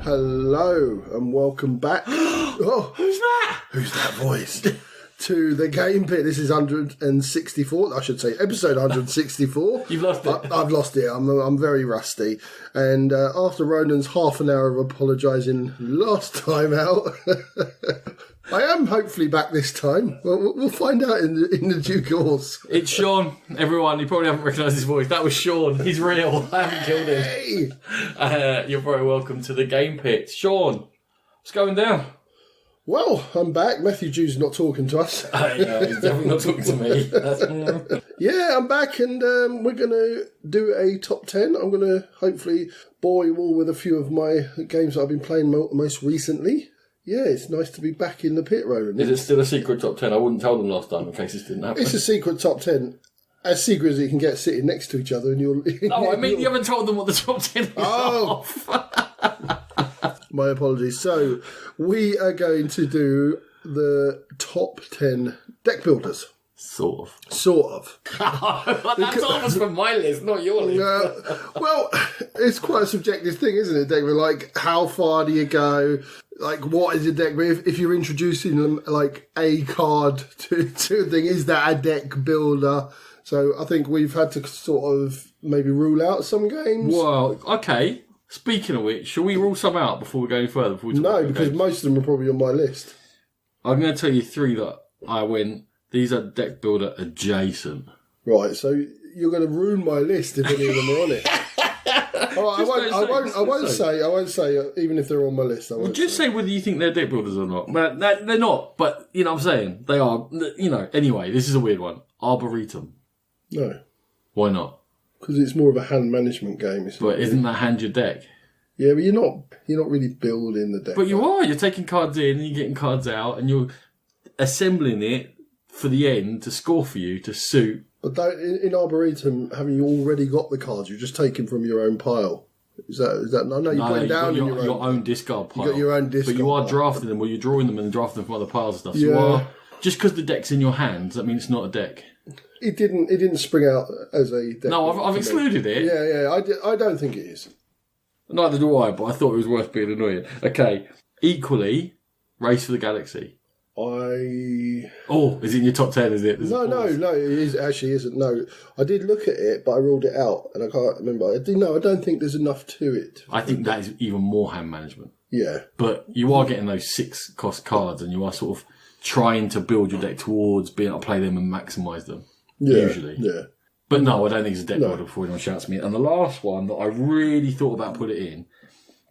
Hello and welcome back. Oh, who's that? Who's that voice? To the Game Pit. This is 164. I should say episode 164. You've lost it. I've lost it. I'm very rusty. And after Ronan's half an hour of apologising last time out, I am hopefully back this time. We'll find out in the due course. It's Sean, everyone. You probably haven't recognised his voice. That was Sean. He's real. I haven't killed him. Hey. You're very welcome to the Game Pit. Sean, what's going down? Well, I'm back. Matthew Jew's not talking to us. He's definitely not talking to me. Yeah, I'm back and we're going to do a top 10. I'm going to hopefully bore you all with a few of my games that I've been playing most recently. Yeah, it's nice to be back in the pit, Ronan. Is it still a secret top 10? I wouldn't tell them last time in case this didn't happen. It's a secret top 10. As secret as you can get sitting next to each other. And you'll. No, I mean, you haven't told them what the top 10 is. Oh! My apologies. So, we are going to do the top 10 deck builders. Sort of. That's almost from my list, not your list. Well, it's quite a subjective thing, isn't it, deck? Like, how far do you go? Like, what is a deck? If you're introducing, like, a card to a thing, is that a deck builder? So, I think we've had to sort of maybe rule out some games. Well, okay. Speaking of which, shall we rule some out before we go any further? No, because most of them are probably on my list. I'm going to tell you three that I went, these are deck builder adjacent. Right, so you're going to ruin my list if any of them are on it. All right, I won't say, even if they're on my list. Just say whether you think they're deck builders or not. But they're not, but you know what I'm saying? They are, anyway, this is a weird one. Arboretum. No. Why not? Because it's more of a hand management game. But isn't that hand your deck? Yeah, but you're not really building the deck. But you are. You're taking cards in and you're getting cards out and you're assembling it for the end to score for you, to suit. But in Arboretum, haven't you already got the cards? You're just taking from your own pile. Is that? No, you're putting down in your own discard pile. You got your own discard. But you are drafting them, or you're drawing them and drafting them from other piles and stuff. So yeah. You are, just because the deck's in your hands, that means it's not a deck. It didn't spring out as a deck. No, I've excluded it. Yeah, I don't think it is. Neither do I, but I thought it was worth being annoying. Okay, equally, Race for the Galaxy. Oh, is it in your top 10, is it? No, it actually isn't. No, I did look at it, but I ruled it out, and I can't remember. I don't think there's enough to it. I think that is even more hand management. Yeah. But you are getting those 6-cost cards, and you are sort of trying to build your deck towards being able to play them and maximise them. Yeah, usually. Yeah. But no, I don't think it's a deck builder before anyone shouts at me. And the last one that I really thought about putting it in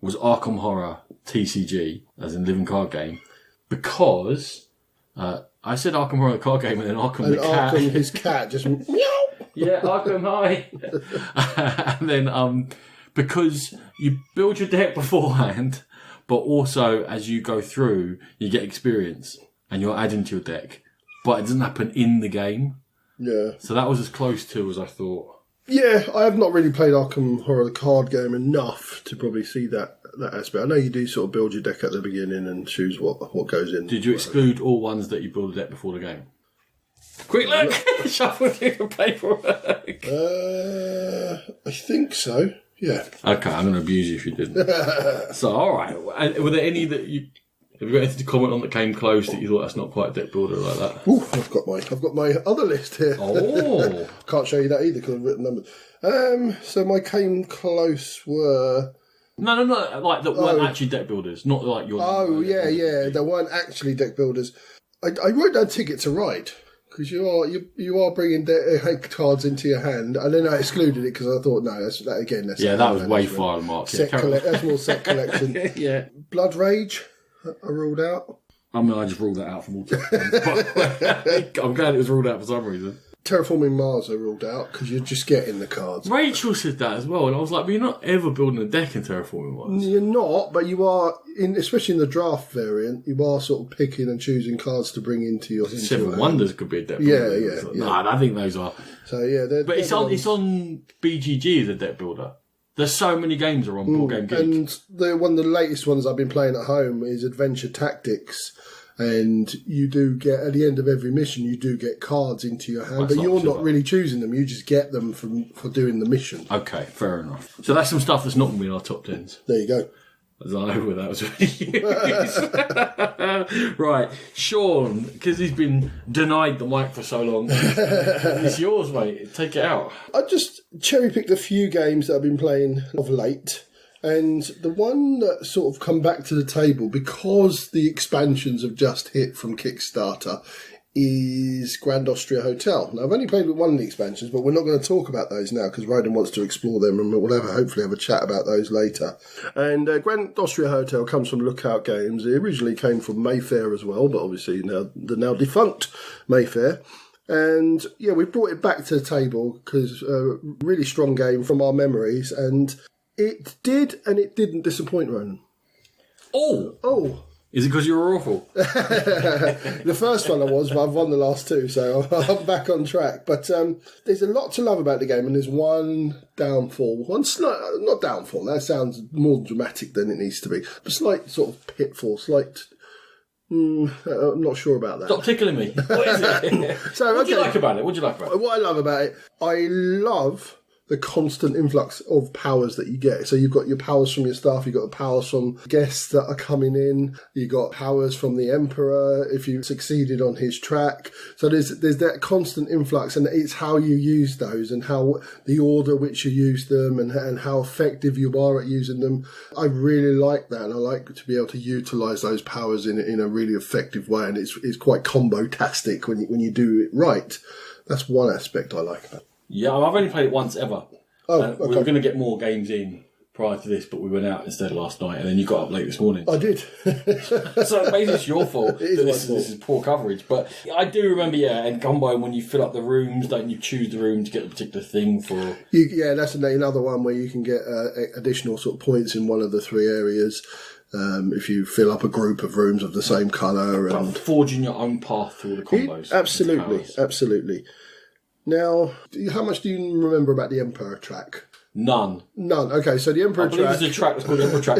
was Arkham Horror TCG, as in living card game, because I said Arkham Horror card game and then Arkham the cat. Arkham, his cat, just meow. Yeah, Arkham, hi. And then because you build your deck beforehand, but also as you go through, you get experience and you're adding to your deck. But it doesn't happen in the game. Yeah. So that was as close to as I thought. Yeah, I have not really played Arkham Horror the card game enough to probably see that aspect. I know you do sort of build your deck at the beginning and choose what goes in. Did you exclude all ones that you build a deck before the game? Quick look! Shuffle through the paperwork. I think so. Yeah. Okay, I'm going to abuse you if you didn't. So, all right. Were there any that you... Have you got anything to comment on that came close that you thought that's not quite a deck builder like that? Ooh, I've got my other list here. Oh. Can't show you that either because I've written numbers. So my came close were... No, like that weren't actually deck builders, not like your... Oh, yeah, they weren't actually deck builders. I wrote down Ticket to Ride because you are bringing cards into your hand, and then I excluded it because I thought, no, that's that was way far the mark. That's more set collection. Yeah. Blood Rage, I ruled out. I mean, I just ruled that out from all time. I'm glad it was ruled out for some reason. Terraforming Mars I ruled out because you're just getting the cards. Rachel said that as well, and I was like, but you're not ever building a deck in Terraforming Mars. You're not, but you are, especially in the draft variant, you are sort of picking and choosing cards to bring into your... Seven Wonders could be a deck builder. Yeah. No, I think those are... So, yeah. But it's on BGG as a deck builder. There's so many games are on Board Game Geek. And one of the latest ones I've been playing at home is Adventure Tactics. And you do get, at the end of every mission, you do get cards into your hand. But you're not really choosing them. You just get them for doing the mission. Okay, fair enough. So that's some stuff that's not going to be in our top 10s. There you go. was over. That was really used. Right, Sean, because he's been denied the mic for so long. It's yours, mate. Take it out. I just cherry-picked a few games that I've been playing of late. And the one that sort of come back to the table, because the expansions have just hit from Kickstarter, is Grand Austria Hotel. Now, I've only played with one of the expansions, but we're not going to talk about those now because Ronan wants to explore them, and we'll hopefully have a chat about those later. And Grand Austria Hotel comes from Lookout Games. It originally came from Mayfair as well, but obviously now the now defunct Mayfair. And yeah, we brought it back to the table because a really strong game from our memories, and it did and it didn't disappoint, Ronan. Oh! Is it because you were awful? The first one I was, but I've won the last two, so I'm back on track. But there's a lot to love about the game, and there's one downfall. Not downfall, that sounds more dramatic than it needs to be. A slight sort of pitfall, I'm not sure about that. Stop tickling me. What is it? What do you like about it? What I love about it, I love the constant influx of powers that you get. So you've got your powers from your staff, you've got the powers from guests that are coming in, you've got powers from the Emperor if you succeeded on his track. So there's that constant influx, and it's how you use those and how the order which you use them and how effective you are at using them. I really like that, and I like to be able to utilise those powers in a really effective way, and it's quite combo-tastic when you do it right. That's one aspect I like about it. Yeah, I've only played it once ever. Okay. We were going to get more games in prior to this, but we went out instead last night, and then you got up late this morning. I did. So maybe it's your fault that this is poor coverage. But I do remember, and Combo, when you fill up the rooms, don't you choose the room to get a particular thing for... That's another one where you can get additional sort of points in one of the three areas. If you fill up a group of rooms of the same colour. And forging your own path through the combos. Absolutely. Now, how much do you remember about the Emperor track? None. Okay, so the Emperor track... there's a track that's called Emperor track.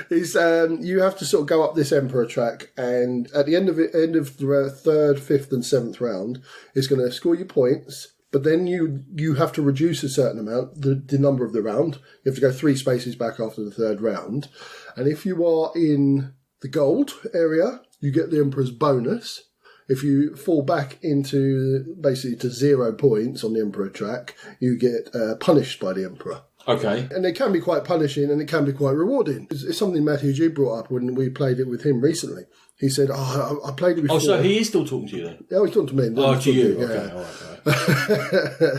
You have to sort of go up this Emperor track, and at the end of the third, fifth and seventh round, it's going to score you points, but then you have to reduce a certain amount, the number of the round. You have to go 3 spaces back after the third round. And if you are in the gold area, you get the Emperor's bonus. If you fall back into basically to 0 points on the Emperor track, you get punished by the Emperor. Okay. And it can be quite punishing and it can be quite rewarding. It's something Matthew G brought up when we played it with him recently. He said, I played it before. Oh, so he is still talking to you then? Yeah, he's talking to me. Oh, to you. Yeah. Okay, all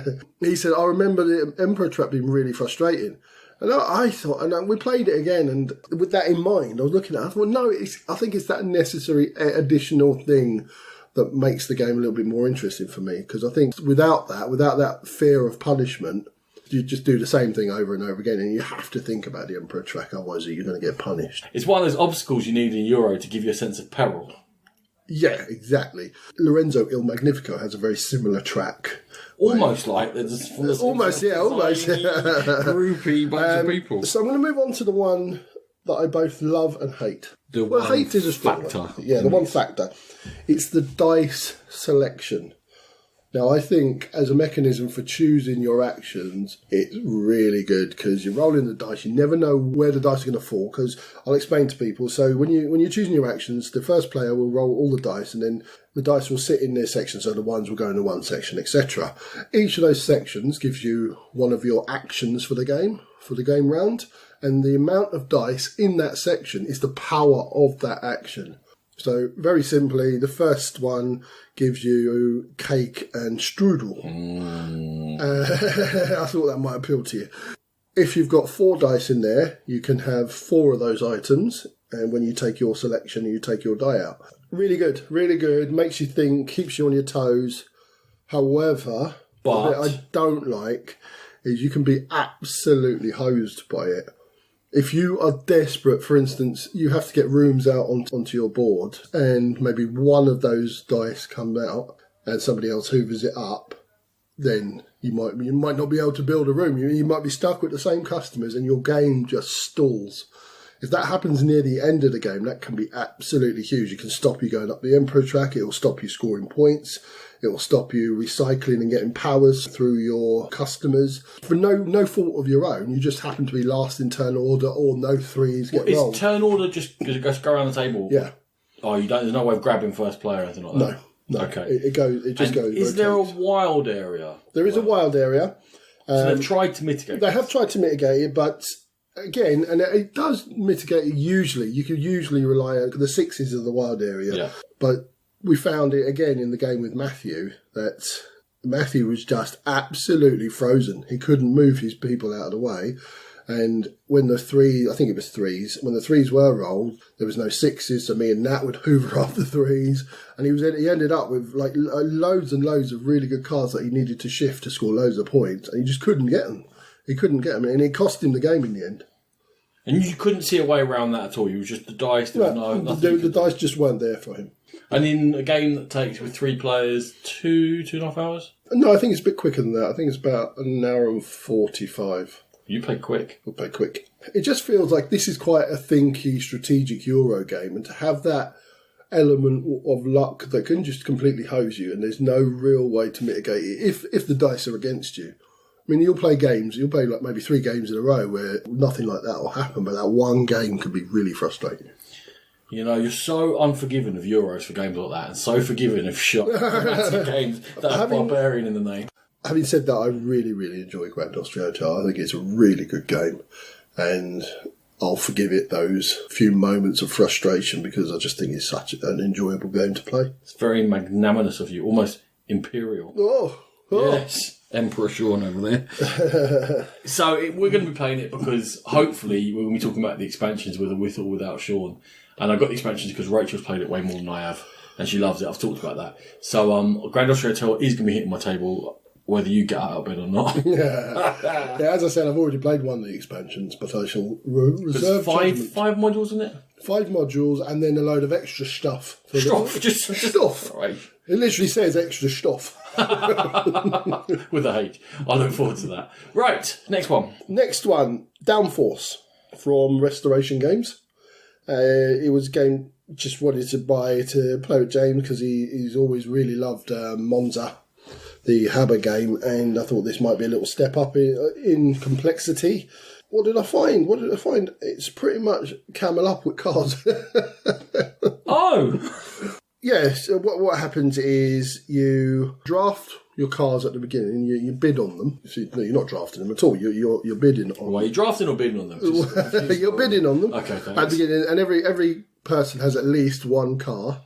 right. He said, I remember the Emperor trap being really frustrating. And I thought, and we played it again, and with that in mind, I was looking at it, I thought, no, I think it's that necessary additional thing that makes the game a little bit more interesting for me. Because I think without that fear of punishment, you just do the same thing over and over again, and you have to think about the Emperor track, otherwise you're going to get punished. It's one of those obstacles you need in Euro to give you a sense of peril. Yeah, exactly. Lorenzo Il Magnifico has a very similar track. Almost like there's almost. Groupy bunch of people. So I'm going to move on to the one that I both love and hate. Hate is a strong factor. One. Yeah, the one factor. It's the dice selection. Now, I think as a mechanism for choosing your actions, it's really good because you're rolling the dice. You never know where the dice are going to fall, because I'll explain to people. So when you're choosing your actions, the first player will roll all the dice, and then the dice will sit in their section. So the ones will go into one section, etc. Each of those sections gives you one of your actions for the game round, and the amount of dice in that section is the power of that action. So, very simply, the first one gives you cake and strudel. I thought that might appeal to you. If you've got 4 dice in there, you can have 4 of those items, and when you take your selection, you take your die out. Really good, makes you think, keeps you on your toes. However, what I don't like is you can be absolutely hosed by it. If you are desperate, for instance, you have to get rooms out onto your board, and maybe one of those dice come out and somebody else hoovers it up, then you might not be able to build a room. You might be stuck with the same customers and your game just stalls. If that happens near the end of the game, that can be absolutely huge. It can stop you going up the Emperor track. It will stop you scoring points. It will stop you recycling and getting powers through your customers. For no fault of your own, you just happen to be last in turn order or no threes get rolled. Is turn order just because it goes go around the table? Yeah. Oh, there's no way of grabbing first player or anything like that? No. Okay. It just goes. Is there a wild area? There is a wild area. So they've tried to mitigate They have tried to mitigate it, but again, and it does mitigate it usually. You can usually rely on the sixes of the wild area. Yeah. But we found it again in the game with Matthew that Matthew was just absolutely frozen. He couldn't move his people out of the way. And when the threes, when the threes were rolled, there was no sixes, so me and Nat would hoover up the threes. And he ended up with like loads and loads of really good cards that he needed to shift to score loads of points, and he just couldn't get them. He couldn't get them, and it cost him the game in the end. And you couldn't see a way around that at all. You were just the dice. The dice just weren't there for him. And in a game that takes with 3 players 2.5 hours. No, I think it's a bit quicker than that. I think it's about an hour and 45. You play quick. We'll play quick. It just feels like this is quite a thinky, strategic Euro game, and to have that element of luck that can just completely hose you, and there's no real way to mitigate it if the dice are against you. I mean, you'll play like maybe 3 games in a row where nothing like that will happen, but that one game could be really frustrating. You know, you're so unforgiving of Euros for games like that, and so forgiving of dramatic games that have barbarian in the name. Having said that, I really, really enjoy Grand Austria. I think it's a really good game, and I'll forgive it those few moments of frustration because I just think it's such an enjoyable game to play. It's very magnanimous of you, almost imperial. Oh. Yes. Emperor Sean over there. So we're going to be playing it because hopefully we're going to be talking about the expansions with or without Sean. And I got the expansions because Rachel's played it way more than I have, and she loves it. I've talked about that. So Grand Austria is going to be hitting my table whether you get out of bed or not. Yeah, as I said, I've already played one of the expansions, but I shall reserve judgment. 5 modules, isn't it? 5 modules and then a load of extra stuff. Just stuff. Right. It literally says extra stuff. With a H. I look forward to that. Right, next one. Next one, Downforce from Restoration Games. It was a game just wanted to buy to play with James because he's always really loved Monza, the Haber game, and I thought this might be a little step up in complexity. What did I find? It's pretty much Camel Up with cards. Oh! Yes, what happens is you draft your cards at the beginning and you bid on them. No, you're not drafting them at all. You're bidding on them. Well, you're drafting or bidding on them? You're bidding on them. Okay, thanks. At the beginning, and every person has at least one car.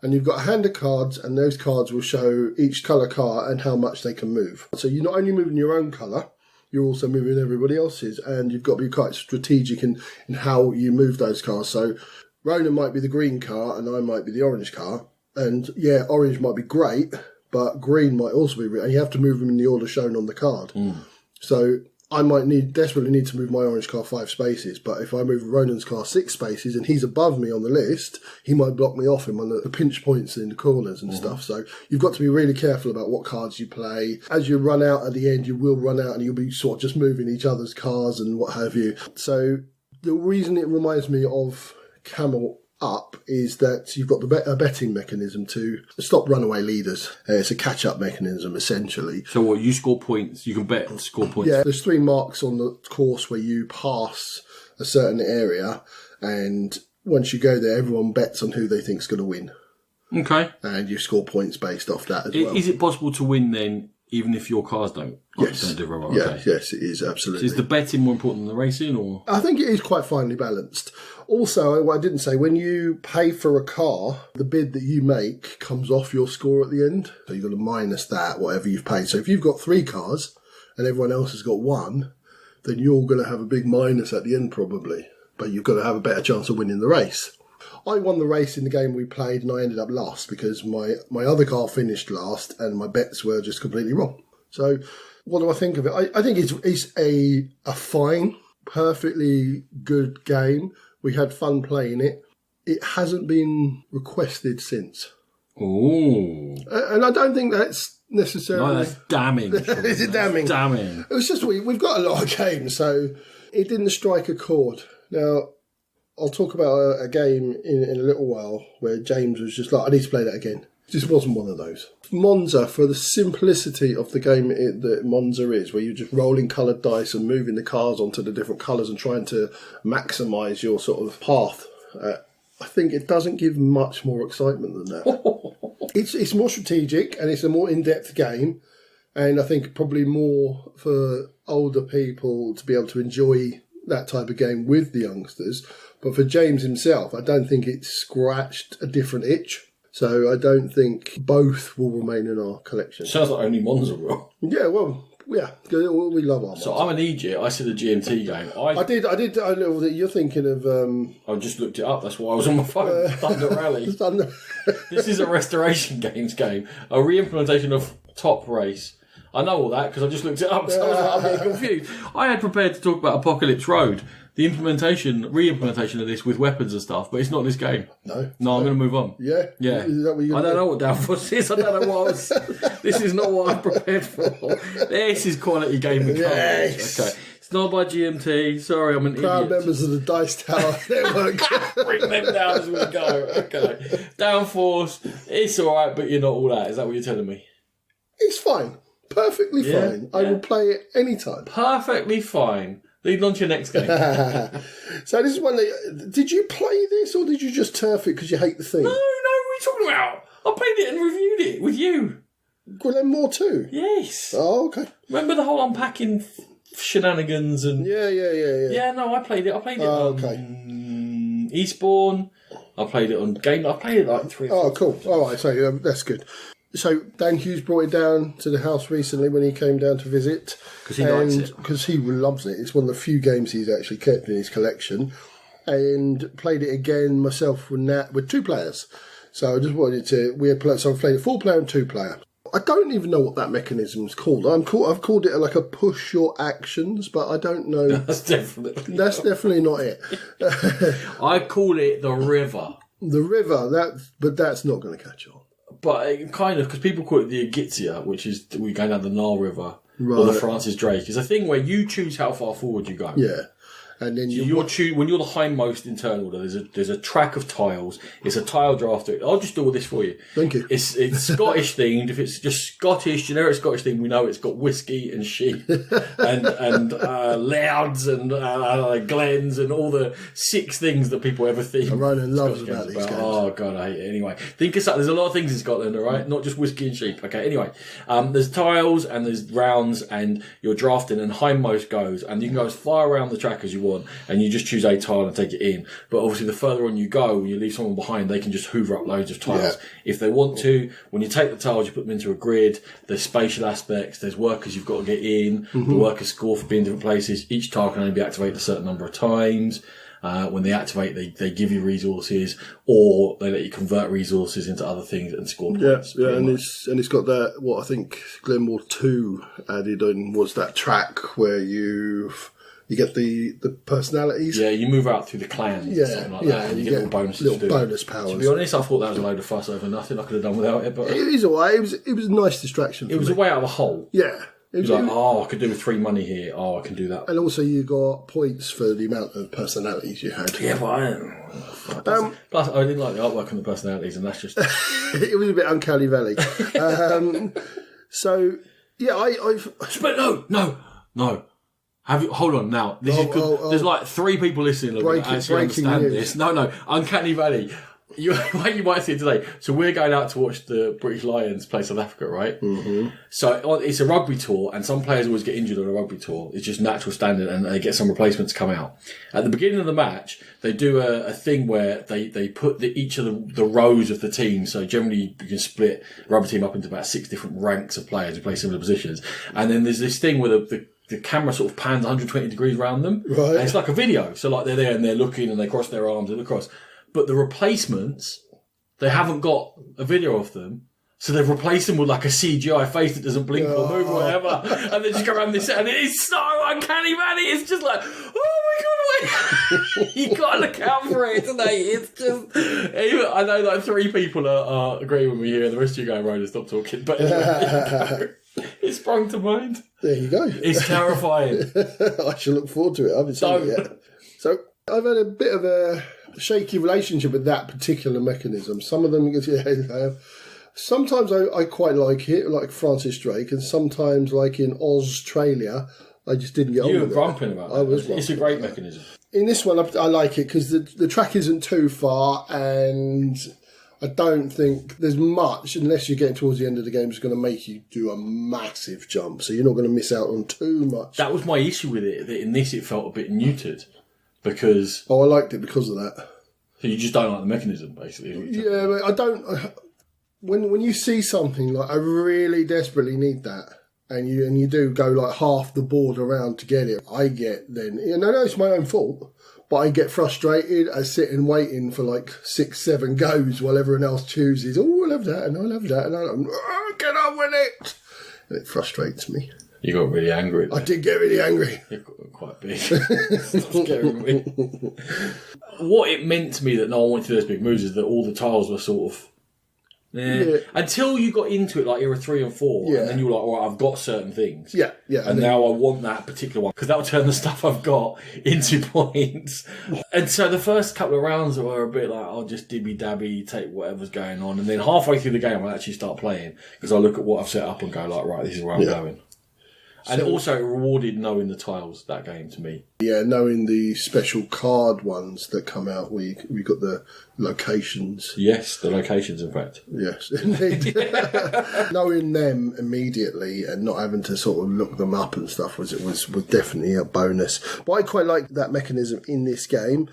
And you've got a hand of cards, and those cards will show each colour car and how much they can move. So you're not only moving your own colour, you're also moving everybody else's, and you've got to be quite strategic in how you move those cars. So Ronan might be the green car, and I might be the orange car. And yeah, orange might be great, but green might also be, and you have to move them in the order shown on the card. So I might desperately need to move my orange car 5 spaces, but if I move Ronan's car 6 spaces and he's above me on the list, he might block me off him on the pinch points in the corners and stuff. So you've got to be really careful about what cards you play. As you run out at the end, you will run out and you'll be sort of just moving each other's cars and what have you. So the reason it reminds me of Camel Up is that you've got a betting mechanism to stop runaway leaders. It's a catch-up mechanism, essentially. So what, you score points, you can bet and score points? Yeah, there's 3 marks on the course where you pass a certain area, and once you go there, everyone bets on who they think's going to win. Okay. And you score points based off that as well. Is it possible to win then, even if your cars don't? Yes. Don't do very well? Yeah, Okay. yes, it is, absolutely. So is the betting more important than the racing, or? I think it is quite finely balanced. Also, what I didn't say, when you pay for a car, the bid that you make comes off your score at the end. So you've got to minus that, whatever you've paid. So if you've got 3 cars and everyone else has got 1, then you're going to have a big minus at the end probably. But you've got to have a better chance of winning the race. I won the race in the game we played and I ended up last because my other car finished last and my bets were just completely wrong. So what do I think of it? I think it's a fine, perfectly good game. We had fun playing it. It hasn't been requested since. Ooh. And I don't think that's necessarily... No, that's damning. Is it damning? Damning. It was just we've got a lot of games, so it didn't strike a chord. Now, I'll talk about a game in a little while where James was just like, I need to play that again. Just wasn't one of those. Monza, for the simplicity of the game that Monza is, where you're just rolling coloured dice and moving the cars onto the different colours and trying to maximise your sort of path, I think it doesn't give much more excitement than that. It's more strategic and it's a more in-depth game, and I think probably more for older people to be able to enjoy that type of game with the youngsters. But for James himself, I don't think it's scratched a different itch. So I don't think both will remain in our collection. Sounds like only Monza will. Yeah, well, yeah, we love our Monza. So I'm an Egypt. I said a GMT game. I did. You're thinking of... I just looked it up. That's why I was on my phone. Thunder Rally. This is a Restoration Games game. A re-implementation of Top Race. I know all that because I just looked it up. So I was like, I'm getting confused. I had prepared to talk about Apocalypse Road. The re-implementation of this with weapons and stuff, but it's not this game. No, I'm going to move on. Yeah? Yeah. Is that what you're I don't know what Downforce is. I don't know what this is not what I'm prepared for. This is quality gaming. Yes. Okay. It's not by GMT. Sorry, I'm an proud idiot. members of the Dice Tower Network. Bring them down as we go. Okay. Downforce, it's alright, but you're not all that. Is that what you're telling me? It's fine. Perfectly fine. I will play it anytime. Perfectly fine. Lead on to your next game. So this is one that... Did you play this or did you just turf it because you hate the theme? No, what are you talking about? I played it and reviewed it with you. Well, then more too? Yes. Oh, okay. Remember the whole unpacking shenanigans and... Yeah. Yeah, no, I played it. I played it on Eastbourne. I played it on Game... I played it like 3 or 4 Oh, cool. All right, so that's good. So Dan Hughes brought it down to the house recently when he came down to visit. Because he likes it. Because he loves it. It's one of the few games he's actually kept in his collection. And played it again myself with 2 players. So I just wanted to... So I've played a 4-player and 2-player. I don't even know what that mechanism's called. I've called it like a push your actions, but I don't know. That's definitely not it. I call it the river. The river, but that's not going to catch on. But it kind of, because people call it the Agizia, which is we go down the Nile River, right, or the Francis Drake. It's a thing where you choose how far forward you go. Yeah. And then when you're the hindmost in turn order, there's a track of tiles. It's a tile drafter. I'll just do all this for you. Thank you. It's Scottish themed. If it's just Scottish, generic Scottish themed, we know it's got whiskey and sheep and louds and glens and all the 6 things that people ever think. Ronan loves about these games. Oh god, I hate it. Anyway, think of something. There's a lot of things in Scotland, all right? Not just whiskey and sheep. Okay. Anyway, there's tiles and there's rounds and you're drafting and hindmost goes and you can go as far around the track as you want. And you just choose a tile and take it in. But obviously the further on you go, when you leave someone behind, they can just hoover up loads of tiles. Yeah. If they want to, when you take the tiles, you put them into a grid. There's spatial aspects. There's workers you've got to get in. Mm-hmm. The workers score for being in different places. Each tile can only be activated a certain number of times. When they activate, they give you resources, or they let you convert resources into other things and score points. Yeah, and it's got that, what I think Glenmore 2 added on was that track where you get the personalities. Yeah, you move out through the clans and something like that, and you get little bonuses. Little bonus powers. To be honest, I thought that was a load of fuss over nothing. I could have done without it, but it is a way. It was a nice distraction. It was a way out of a hole. Yeah. It was like, I could do with 3 money here. Oh, I can do that. And also, you got points for the amount of personalities you had. Yeah, but plus, I didn't like the artwork and the personalities, and that's just it was a bit uncanny valley. So yeah, I've. But no. Hold on now. This is good. There's like 3 people listening that actually understand this. No. Uncanny Valley. You might see it today. So we're going out to watch the British Lions play South Africa, right? Mm-hmm. So it's a rugby tour, and some players always get injured on a rugby tour. It's just natural standard, and they get some replacements come out. At the beginning of the match, they do a thing where they put each of the rows of the team. So generally, you can split the rugby team up into about 6 different ranks of players who play similar positions. And then there's this thing where the camera sort of pans 120 degrees around them. Right. And it's like a video. So like they're there and they're looking and they cross their arms and look across. But the replacements, they haven't got a video of them. So they've replaced them with like a CGI face that doesn't blink or move or whatever. And they just go around this and it is so uncanny, man. It's just like, oh my God, you got to look out for it today. It's just, I know like 3 people are agreeing with me here and the rest of you going, Ronan, stop talking. But anyway, it sprung to mind. There you go. It's terrifying. I shall look forward to it. I haven't seen it yet. So I've had a bit of a shaky relationship with that particular mechanism. Some of them, Sometimes I quite like it, like Francis Drake, and sometimes, like in Australia, I just didn't get on with it. You were grumping about that. It's a great mechanism. In this one, I like it because the track isn't too far, and I don't think there's much, unless you're getting towards the end of the game, it's going to make you do a massive jump, so you're not going to miss out on too much. That was my issue with it, that in this it felt a bit neutered, because... Oh, I liked it because of that. So you just don't like the mechanism, basically? Yeah, but I don't... When you see something like, I really desperately need that, and you do go like half the board around to get it, I get then... I know it's my own fault, but I get frustrated. I sit and waiting for like 6, 7 goes while everyone else chooses. Oh, I love that, and I love that, and I'm get on with it. And it frustrates me. You got really angry. I did get really angry. You're quite big. Stop scaring me. What it meant to me that no one wanted to do those big moves is that all the tiles were sort of... Yeah. Until you got into it, like era 3 and 4, and then you were like, all right, I've got certain things. Yeah. And now I want that particular one, because that will turn the stuff I've got into points. And so the first couple of rounds were a bit like, I'll just dibby-dabby, take whatever's going on. And then halfway through the game, I'll actually start playing, because I look at what I've set up and go like, right, this is where I'm going. And it also rewarded knowing the tiles, that game, to me. Yeah, knowing the special card ones that come out, we got the locations. Yes, the locations, in fact. Yes, indeed. Knowing them immediately and not having to sort of look them up and stuff was definitely a bonus. But I quite liked that mechanism in this game.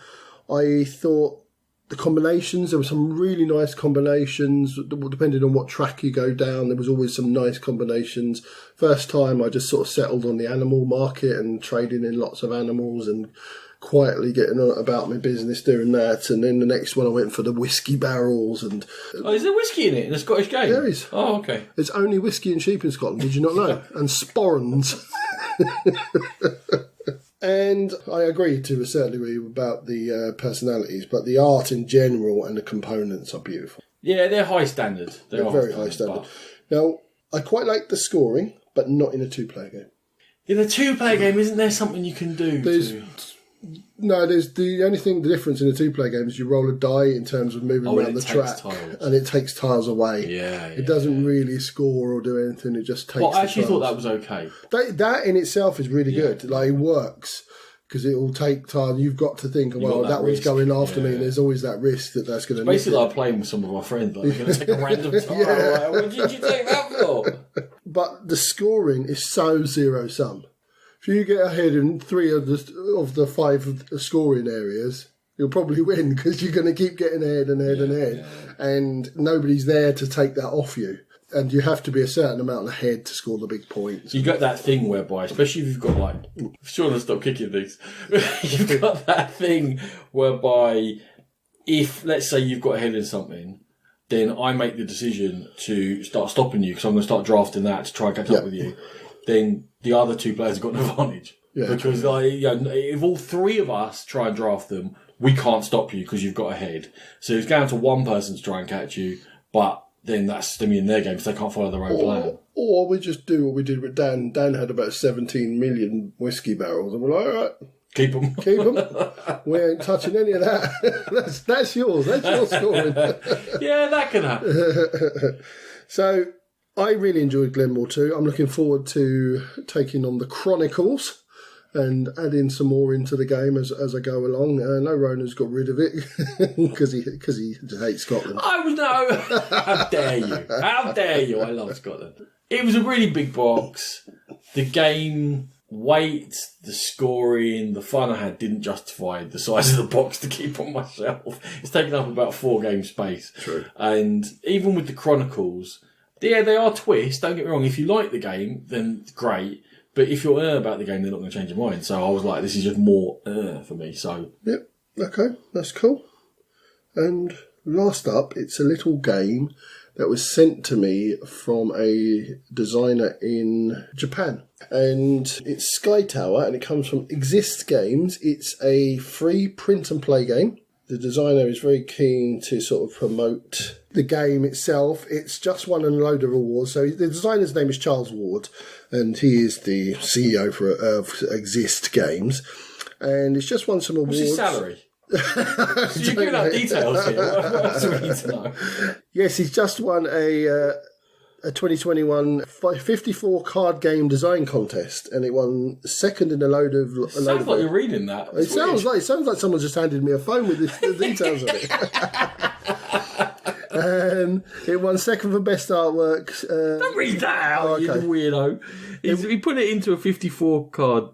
I thought the combinations, there were some really nice combinations, depending on what track you go down, there was always some nice combinations. First time I just sort of settled on the animal market and trading in lots of animals and quietly getting on about my business doing that. And then the next one I went for the whiskey barrels. And oh, is there whiskey in it, in a Scottish game? There is. Oh, okay. It's only whiskey and sheep in Scotland, did you not know? And sporrans. And I agree to a certain degree about the personalities, but the art in general and the components are beautiful. Yeah, they're high standard. They're very high standard. Now, I quite like the scoring, but not in a 2-player game. In a 2-player game, isn't there something you can do? No, there's the only thing, the difference in a 2-player game is you roll a die in terms of moving around the track, and it takes tiles away. It doesn't really score or do anything, it just takes Well, I actually tiles. thought that was okay. That in itself is really good. Like, it works, because it will take tiles. You've got to think, well, that one's going after me, and there's always that risk that's going to miss. Basically, like playing with some of our friends. Like, they're going to take a random tile. Like, what did you take that for? But the scoring is so zero-sum. If you get ahead in 3 of the 5 scoring areas, you'll probably win because you're going to keep getting ahead and ahead, and nobody's there to take that off you. And you have to be a certain amount ahead to score the big points. You got that thing whereby, especially if you've got like, Sean, stop kicking things. You've got that thing whereby, if let's say you've got ahead in something, then I make the decision to start stopping you because I'm going to start drafting that to try and catch up with you. Then the other 2 players have got an advantage. Yeah. Because if all 3 of us try and draft them, we can't stop you because you've got ahead. So it's down to one person to try and catch you, but then that's them in their game because they can't follow their own plan. Or we just do what we did with Dan. Dan had about 17 million whiskey barrels, and we're like, all right, keep them. We ain't touching any of that. That's yours. That's your scoring. Yeah, that can happen. So I really enjoyed Glenmore 2. I'm looking forward to taking on the Chronicles and adding some more into the game as I go along. No, Ronan's got rid of it because he hates Scotland. How dare you? How dare you? I love Scotland. It was a really big box. The game weight, the scoring, the fun I had didn't justify the size of the box to keep on my shelf. It's taken up about 4 game space. True. And even with the Chronicles, yeah, they are twists. Don't get me wrong. If you like the game, then great. But if you're about the game, they're not going to change your mind. So I was like, this is just more for me. So yep, okay, that's cool. And last up, it's a little game that was sent to me from a designer in Japan. And it's Sky Tower, and it comes from Exist Games. It's a free print and play game. The designer is very keen to sort of promote the game itself. It's just won a load of awards. So the designer's name is Charles Ward, and he is the CEO of Exist Games. And it's just won some awards. What's his salary? So you're giving out details here. What else do we need to know? Yes, he's just won a 2021 54 card game design contest, and it won second in a load of. Sounds like you're reading that. It sounds like someone just handed me a phone with the details of it. And it won second for best artwork. Don't read that out, okay. you weirdo. He put it into a 54 card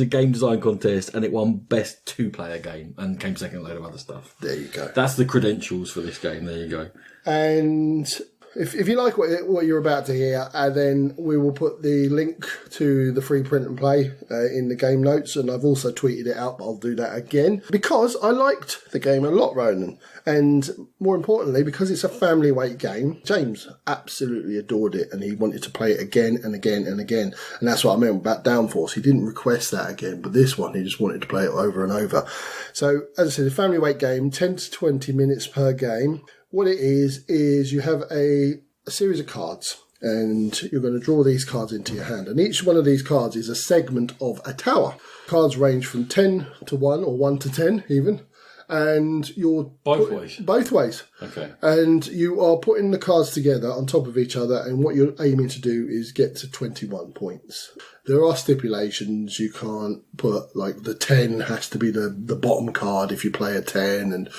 game design contest, and it won best 2-player game, and came second in a load of other stuff. There you go. That's the credentials for this game. There you go. And if you like what you're about to hear, then we will put the link to the free print and play in the game notes, and I've also tweeted it out, but I'll do that again because I liked the game a lot, Ronan, and more importantly because it's a family weight game. James absolutely adored it, and he wanted to play it again and again and again, and that's what I meant about Downforce. He didn't request that again, but this one he just wanted to play it over and over. So as I said, a family weight game, 10 to 20 minutes per game. What it is you have a series of cards, and you're going to draw these cards into your hand. And each one of these cards is a segment of a tower. Cards range from 10 to 1 or 1 to 10 even. And you're... Both ways? Both ways. Okay. And you are putting the cards together on top of each other, and what you're aiming to do is get to 21 points. There are stipulations. You can't put, like, the 10 has to be the bottom card if you play a 10, and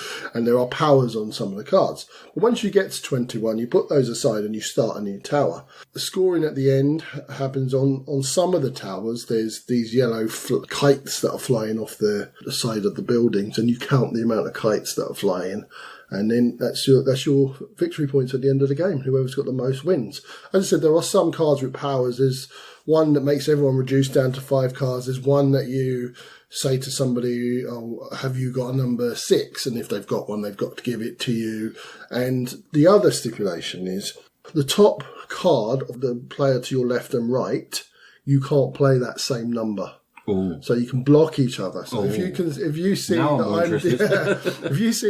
there are powers on some of the cards. But once you get to 21, you put those aside and you start a new tower. The scoring at the end happens on some of the towers. There's these yellow kites that are flying off the side of the buildings, and you count the amount of kites that are flying. And then that's your victory points at the end of the game. Whoever's got the most wins. As I said, there are some cards with powers. There's one that makes everyone reduce down to 5 cards. There's one that you say to somebody, oh, have you got a number 6? And if they've got one, they've got to give it to you. And the other stipulation is the top card of the player to your left and right, you can't play that same number. Ooh. So you can block each other. So if you see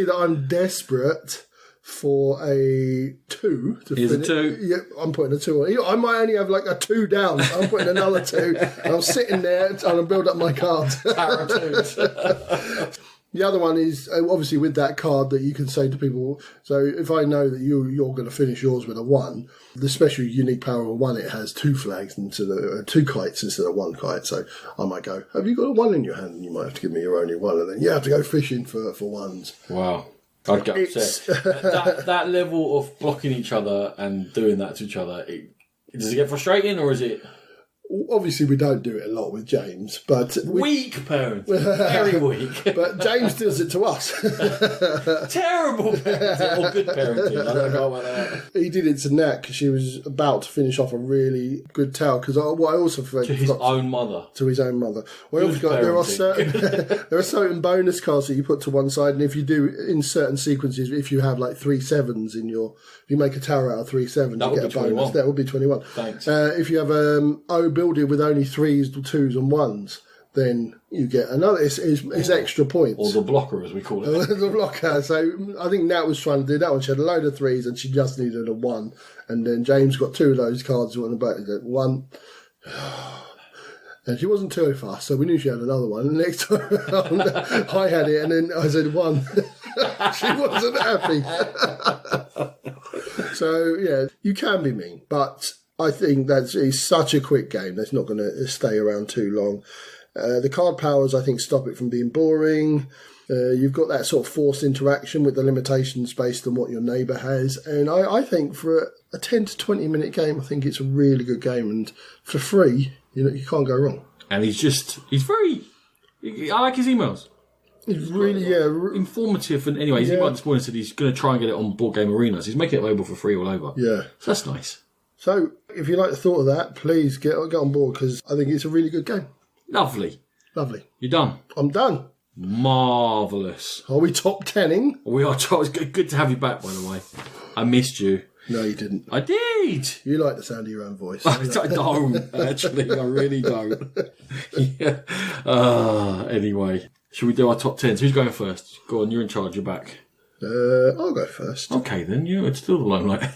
that I'm desperate for a 2 to Here's finish, a 2. yeah, I'm putting a 2 on. I might only have like a 2 down. I'm putting another 2, and I'm sitting there trying to build up my cards. The other one is obviously with that card that you can say to people, so if I know that you're going to finish yours with a 1, the special unique power of a 1, it has 2 flags instead of 2 kites instead of 1 kite. So I might go, have you got a 1 in your hand? And you might have to give me your only 1, and then you have to go fishing for 1s. Wow. I'd get upset. that level of blocking each other and doing that to each other, does it get frustrating, or is it... Obviously, we don't do it a lot with James, but... Weak parent. Very weak. But James does it to us. Terrible parenting, or good parenting. I don't know about that. He did it to Nat because she was about to finish off a really good tale. Because what I also forgot... To his own mother. To his own mother. Well, there are certain bonus cards that you put to one side, and if you do, in certain sequences, if you have like 3 7s in your... If you make a tower out of 3 7s, you get a bonus. 21. That would be 21. Thanks. If you have building with only 3s, 2s and 1s, then you get another. It's extra points. Or the blocker, as we call it. The blocker. So I think Nat was trying to do that one. She had a load of 3s and she just needed a 1. And then James got 2 of those cards on the back. 1. And she wasn't too fast, so we knew she had another one. And the next time I had it, and then I said 1. She wasn't happy. So, yeah, you can be mean, but I think it's such a quick game that's not going to stay around too long. The card powers, I think, stop it from being boring. You've got that sort of forced interaction with the limitations based on what your neighbour has. And I think for a 10 to 20 minute game, I think it's a really good game. And for free, you can't go wrong. And he's very... I like his emails. It's really, informative. And anyway, he's emailed this morning and said he's going to try and get it on Board Game Arena. So he's making it available for free all over. Yeah. So that's nice. So if you like the thought of that, please get on board because I think it's a really good game. Lovely. You done? I'm done. Marvellous. Are we top 10-ing? We are. It's good to have you back, by the way. I missed you. No, you didn't. I did. You like the sound of your own voice. I don't, actually. I really don't. Yeah. Anyway, should we do our top 10s? Who's going first? Go on, you're in charge. You're back. I'll go first. Okay, then. It's still the limelight.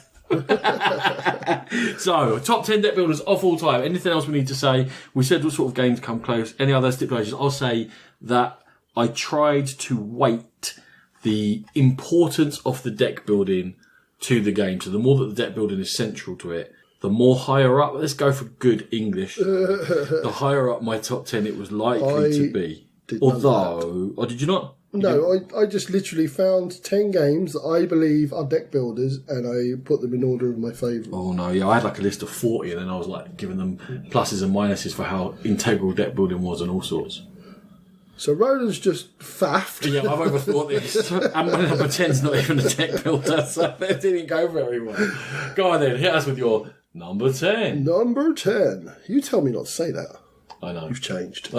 So, top 10 deck builders of all time. Anything else we need to say? We said what sort of games come close. Any other stipulations? I'll say that I tried to weight the importance of the deck building to the game. So the more that the deck building is central to it, the more higher up, let's go for good English, the higher up my top 10 it was likely to be. Although, did you not? No, I just literally found 10 games that I believe are deck builders, and I put them in order of my favourite. Oh no, yeah, I had like a list of 40, and then I was like giving them pluses and minuses for how integral deck building was and all sorts. So Ronan's just faffed. Yeah, I've overthought this. And my number 10's not even a deck builder, so that didn't go very well. Go on then, hit us with your number 10. Number 10. You tell me not to say that. I know. You've changed.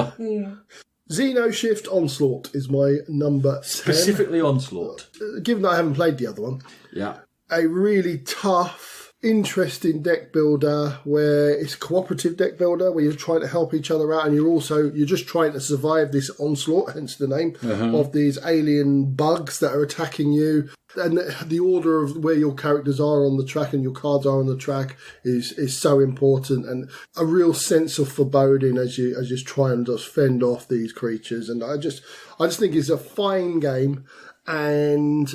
Xeno Shift Onslaught is my number 10. Specifically Onslaught. Given that I haven't played the other one. Yeah. A really tough, interesting deck builder where it's a cooperative deck builder where you're trying to help each other out, and you're just trying to survive this onslaught, hence the name, of these alien bugs that are attacking you. And the order of where your characters are on the track and your cards are on the track is so important, and a real sense of foreboding as you try and just fend off these creatures. And I just think it's a fine game, and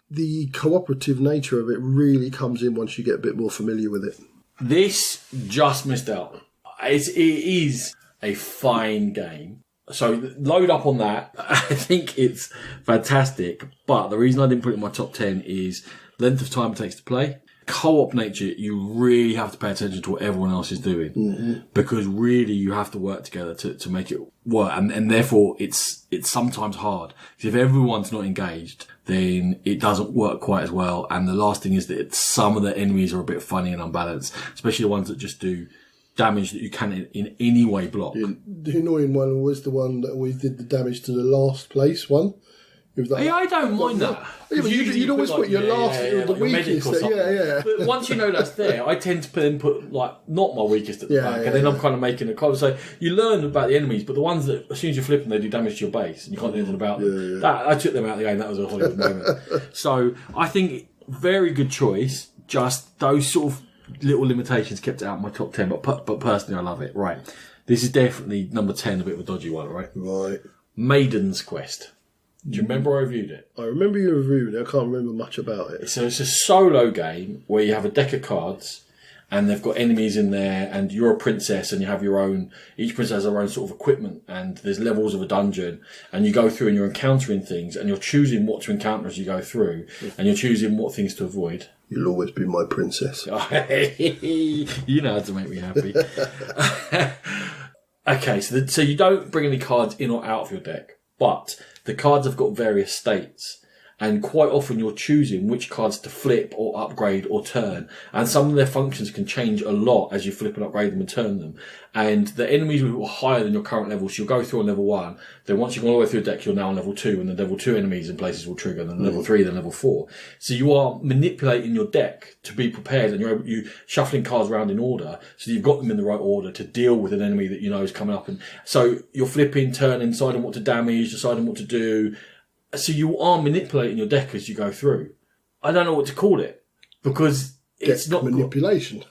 the cooperative nature of it really comes in once you get a bit more familiar with it. This just missed out. It is a fine game. So load up on that. I think it's fantastic. But the reason I didn't put it in my top 10 is length of time it takes to play. Co-op nature, you really have to pay attention to what everyone else is doing. Because really you have to work together to make it work. And therefore it's sometimes hard. Because if everyone's not engaged, then it doesn't work quite as well. And the last thing is that some of the enemies are a bit funny and unbalanced. Especially the ones that just do damage that you can in any way block. The annoying one was the one that always did the damage to the last place one. Yeah, I don't mind that. Yeah, but you'd always put your last, the weakest. But once you know that's there, I tend to then put not my weakest at the back, and then I'm kind of making a call. So you learn about the enemies, but the ones that as soon as you flip them, they do damage to your base, and you can't do anything about them. That I took them out of the game. That was a Hollywood moment. So I think very good choice. Just those sort of little limitations kept it out of my top 10, but personally I love it. Right, this is definitely number 10, a bit of a dodgy one. Right. Maiden's Quest. Do you remember I reviewed it? I remember you reviewed it. I can't remember much about it. So it's a solo game where you have a deck of cards and they've got enemies in there, and you're a princess and you have your own, each princess has her own sort of equipment, and there's levels of a dungeon, and you go through and you're encountering things, and you're choosing what to encounter as you go through, and you're choosing what things to avoid. You'll always be my princess. You know how to make me happy. Okay, so you don't bring any cards in or out of your deck, but the cards have got various states, and quite often you're choosing which cards to flip or upgrade or turn, and some of their functions can change a lot as you flip and upgrade them and turn them. And the enemies who are higher than your current level, so you'll go through on level 1, then once you've gone all the way through the deck, you're now on level 2, and the level 2 enemies in places will trigger, and then level 3, then level 4. So you are manipulating your deck to be prepared, and you're shuffling cards around in order, so you've got them in the right order to deal with an enemy that you know is coming up. And so you're flipping, turning, deciding what to damage, deciding what to do. So you are manipulating your deck as you go through. I don't know what to call it, because it's not manipulation.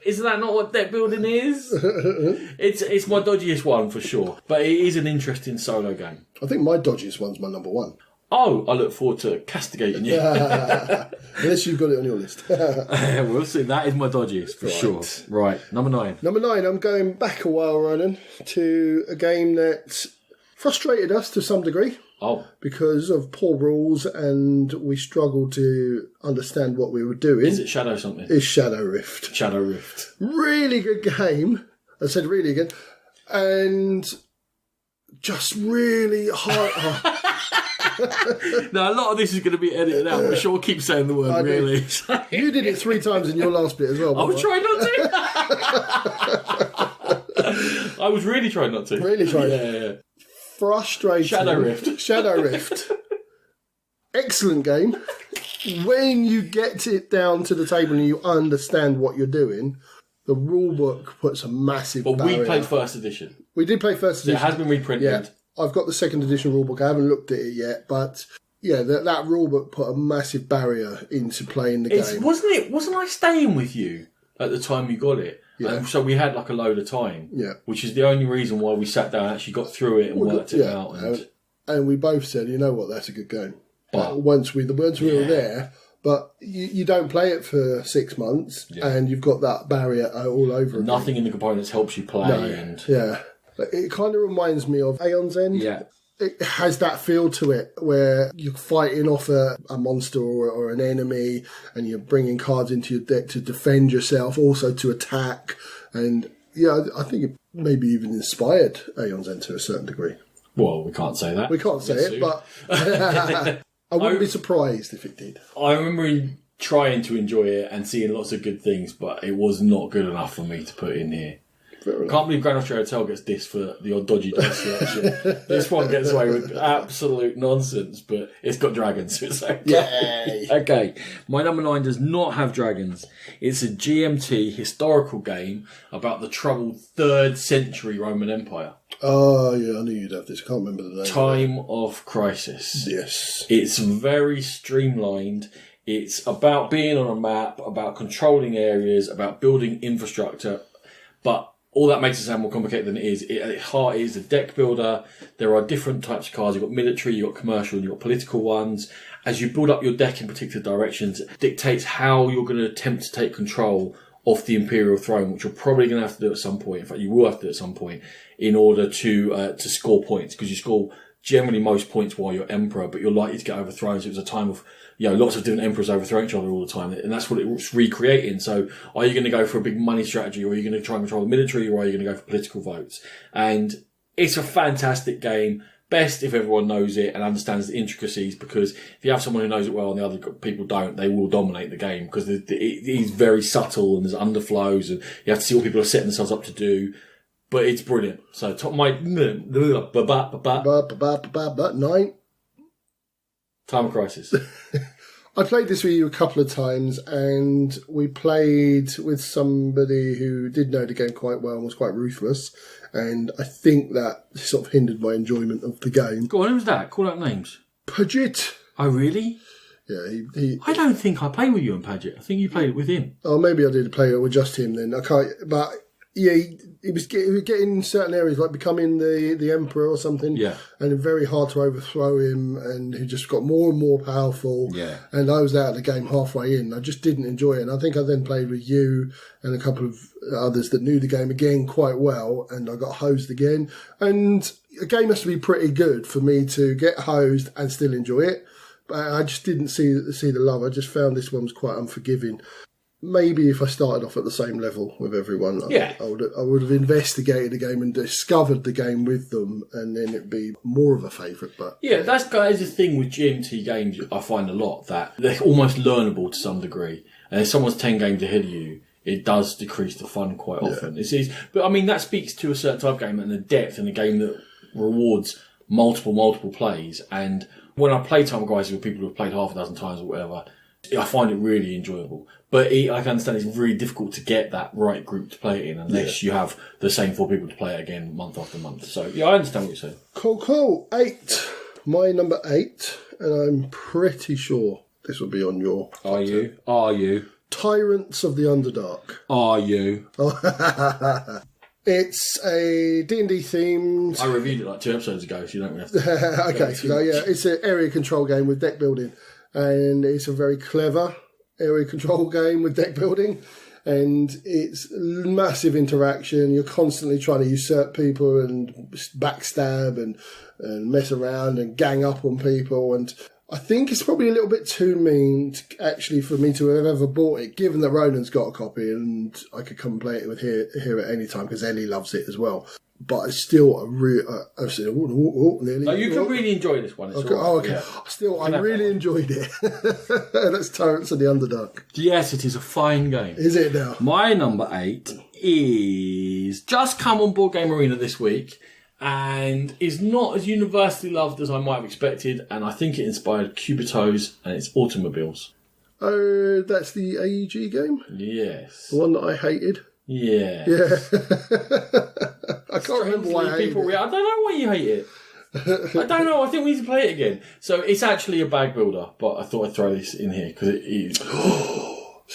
Isn't that not what deck building is? It's my dodgiest one for sure, but it is an interesting solo game. I think my dodgiest one's my number 1. Oh, I look forward to castigating you. Unless you've got it on your list. We'll see. That is my dodgiest for sure. Right, number 9. Number 9, I'm going back a while, Ronan, to a game that frustrated us to some degree. Oh. Because of poor rules, and we struggled to understand what we were doing. Is it Shadow something? It's Shadow Rift. Shadow Rift. Really good game. I said really good. And just really hard. Now, a lot of this is going to be edited out, but sure, keep saying the word really. You did it 3 times in your last bit as well. I was trying not to. I was really trying not to. Really trying. Yeah. Frustrating. Shadow Rift. Excellent game. When you get it down to the table and you understand what you're doing, the rule book puts a massive barrier. We played first edition. We did play first edition. It has been reprinted. Yeah. I've got the second edition rule book. I haven't looked at it yet, but yeah, that rule book put a massive barrier into playing the game. Wasn't I staying with you at the time you got it? Yeah. And so we had like a load of time. Yeah. Which is the only reason why we sat down and actually got through it and worked it out. And and we both said, you know what, that's a good game. But once we were there, but you don't play it for 6 months, and you've got that barrier all over again. Nothing in the components helps you play. But it kind of reminds me of Aeon's End. Yeah. It has that feel to it where you're fighting off a monster or an enemy, and you're bringing cards into your deck to defend yourself, also to attack. And I think it maybe even inspired Aeon's End to a certain degree. Well, we can't say that. We can't say it, but I wouldn't be surprised if it did. I remember trying to enjoy it and seeing lots of good things, but it was not good enough for me to put in here. Can't believe Grand Austria Hotel gets this for the odd dodgy dice selection. This one gets away with absolute nonsense, but it's got dragons, so it's okay. Yay. Okay, my number 9 does not have dragons. It's a GMT historical game about the troubled 3rd century Roman Empire. Oh, yeah, I knew you'd have this. I can't remember the name. Time of Crisis. Yes. It's very streamlined. It's about being on a map, about controlling areas, about building infrastructure, but all that makes it sound more complicated than it is. At its heart, it is a deck builder. There are different types of cards. You've got military, you've got commercial, and you've got political ones. As you build up your deck in particular directions, it dictates how you're going to attempt to take control of the Imperial throne, which you're probably going to have to do at some point. In fact, you will have to do at some point in order to score points, because you score generally most points while you're emperor, but you're likely to get overthrown. So it was a time of lots of different emperors overthrowing each other all the time, and that's what it was recreating. So are you going to go for a big money strategy, or are you going to try and control the military, or are you going to go for political votes? And it's a fantastic game. Best if everyone knows it and understands the intricacies, because if you have someone who knows it well and the other people don't, they will dominate the game, because it is very subtle and there's underflows and you have to see what people are setting themselves up to do. But it's brilliant. So top my 9. Time of Crisis. I played this with you a couple of times, and we played with somebody who did know the game quite well and was quite ruthless, and I think that sort of hindered my enjoyment of the game. Go on, who's that? Call out names. Pudgett. Oh, really? Yeah, he I don't think I played with you and Padgett. I think you played it with him. Oh, maybe I did play it with just him then. I can't, but yeah, he was getting certain areas, like becoming the emperor or something. Yeah. And very hard to overthrow him, and he just got more and more powerful. Yeah. And I was out of the game halfway in. I just didn't enjoy it. And I think I then played with you and a couple of others that knew the game again quite well, and I got hosed again. And a game has to be pretty good for me to get hosed and still enjoy it. But I just didn't see the love. I just found this one was quite unforgiving. Maybe if I started off at the same level with everyone, I would have investigated the game and discovered the game with them, and then it'd be more of a favourite. But yeah, that's the thing with GMT games. I find a lot that they're almost learnable to some degree, and if someone's 10 games ahead of you, it does decrease the fun quite often. Yeah. But I mean, that speaks to a certain type of game and the depth in a game that rewards multiple plays. And when I play Time of Crisis with people who've played half a dozen times or whatever, I find it really enjoyable. But I can understand it's really difficult to get that right group to play it in unless you have the same 4 people to play it again month after month. So, yeah, I understand what you're saying. Cool. 8. My number 8, and I'm pretty sure this will be on your... Are you? Tyrants of the Underdark. Are you? It's a D&D themed... I reviewed it like 2 episodes ago, so you don't have to... Okay, so yeah, it's an area control game with deck building. And it's a very clever area control game with deck building, and it's massive interaction. You're constantly trying to usurp people and backstab and mess around and gang up on people, and I think it's probably a little bit too mean for me to have ever bought it, given that Ronan's got a copy and I could come play it with here at any time, because Ellie loves it as well. But it's still nearly. No, you can really enjoy this one. Okay. Oh, okay. Yeah. Still, I really enjoyed it. That's Tyrants of the Underdark. Yes, it is a fine game. Is it now? My number 8 is just come on Board Game Arena this week and is not as universally loved as I might have expected. And I think it inspired Cubitos, and it's Automobiles. Oh, that's the AEG game? Yes. The one that I hated? Yeah. I can't remember why I hated it. I don't know why you hate it. I don't know. I think we need to play it again. So it's actually a bag builder, but I thought I'd throw this in here because it is.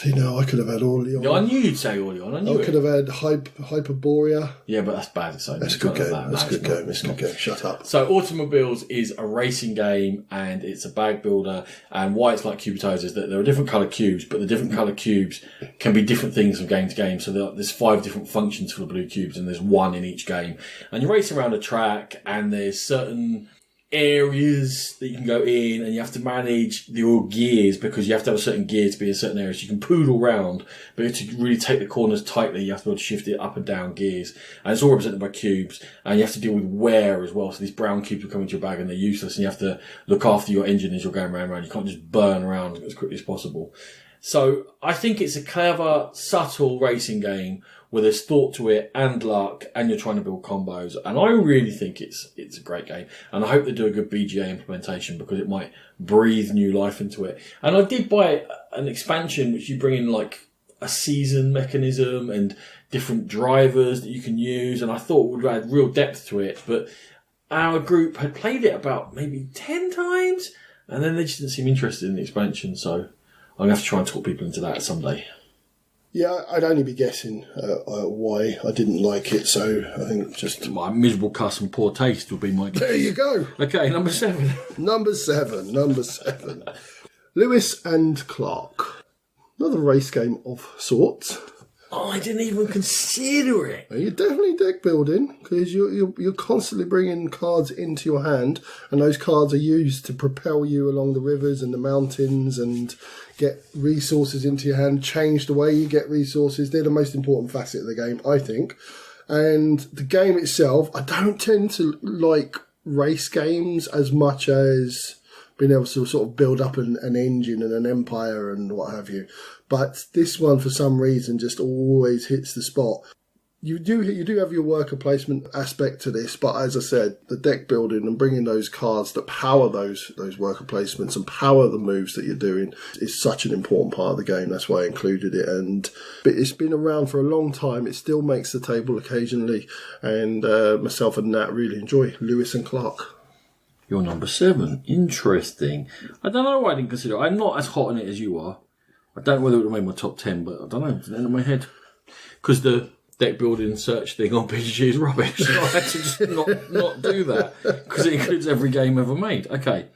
See, no, I could have had Orlean. Yeah, I knew you'd say Orlean. I knew I could have had Hyperborea. Yeah, but that's bad. So That's a good game. That's a good game. That's a good game. Shut up. So Automobiles is a racing game and it's a bag builder. And why it's like Cubitos is that there are different colour cubes, but the different colour cubes can be different things from game to game. So there's 5 different functions for the blue cubes and there's 1 in each game. And you race around a track and there's certain areas that you can go in and you have to manage your gears because you have to have a certain gear to be in certain areas. You can poodle round, but to really take the corners tightly, you have to be able to shift it up and down gears. And it's all represented by cubes. And you have to deal with wear as well. So these brown cubes will come into your bag and they're useless and you have to look after your engine as you're going round and round. You can't just burn around as quickly as possible. So I think it's a clever, subtle racing game where there's thought to it and luck and you're trying to build combos. And I really think it's a great game. And I hope they do a good BGA implementation because it might breathe new life into it. And I did buy an expansion which you bring in like a season mechanism and different drivers that you can use. And I thought would add real depth to it. But our group had played it about maybe 10 times and then they just didn't seem interested in the expansion. So I'm going to have to try and talk people into that someday. Yeah, I'd only be guessing why I didn't like it, so I think just... My miserable cuss and poor taste would be my guess. There you go. Okay, number 7. Number 7. Lewis and Clark. Another race game of sorts. Oh, I didn't even consider it. You're definitely deck building because you're constantly bringing cards into your hand, and those cards are used to propel you along the rivers and the mountains and get resources into your hand, change the way you get resources. They're the most important facet of the game, I think. And the game itself, I don't tend to like race games as much as being able to sort of build up an engine and an empire and what have you. But this one, for some reason, just always hits the spot. You do have your worker placement aspect to this, but as I said, the deck building and bringing those cards that power those worker placements and power the moves that you're doing is such an important part of the game. That's why I included it. But it's been around for a long time. It still makes the table occasionally, and myself and Nat really enjoy Lewis and Clark. You're number 7. Interesting. I don't know why I didn't consider it. I'm not as hot on it as you are. I don't know whether it would have made my top 10, but I don't know. It's the end of my head. Because the deck building search thing on PGG is rubbish. So I had to just not do that. Because it includes every game ever made. Okay.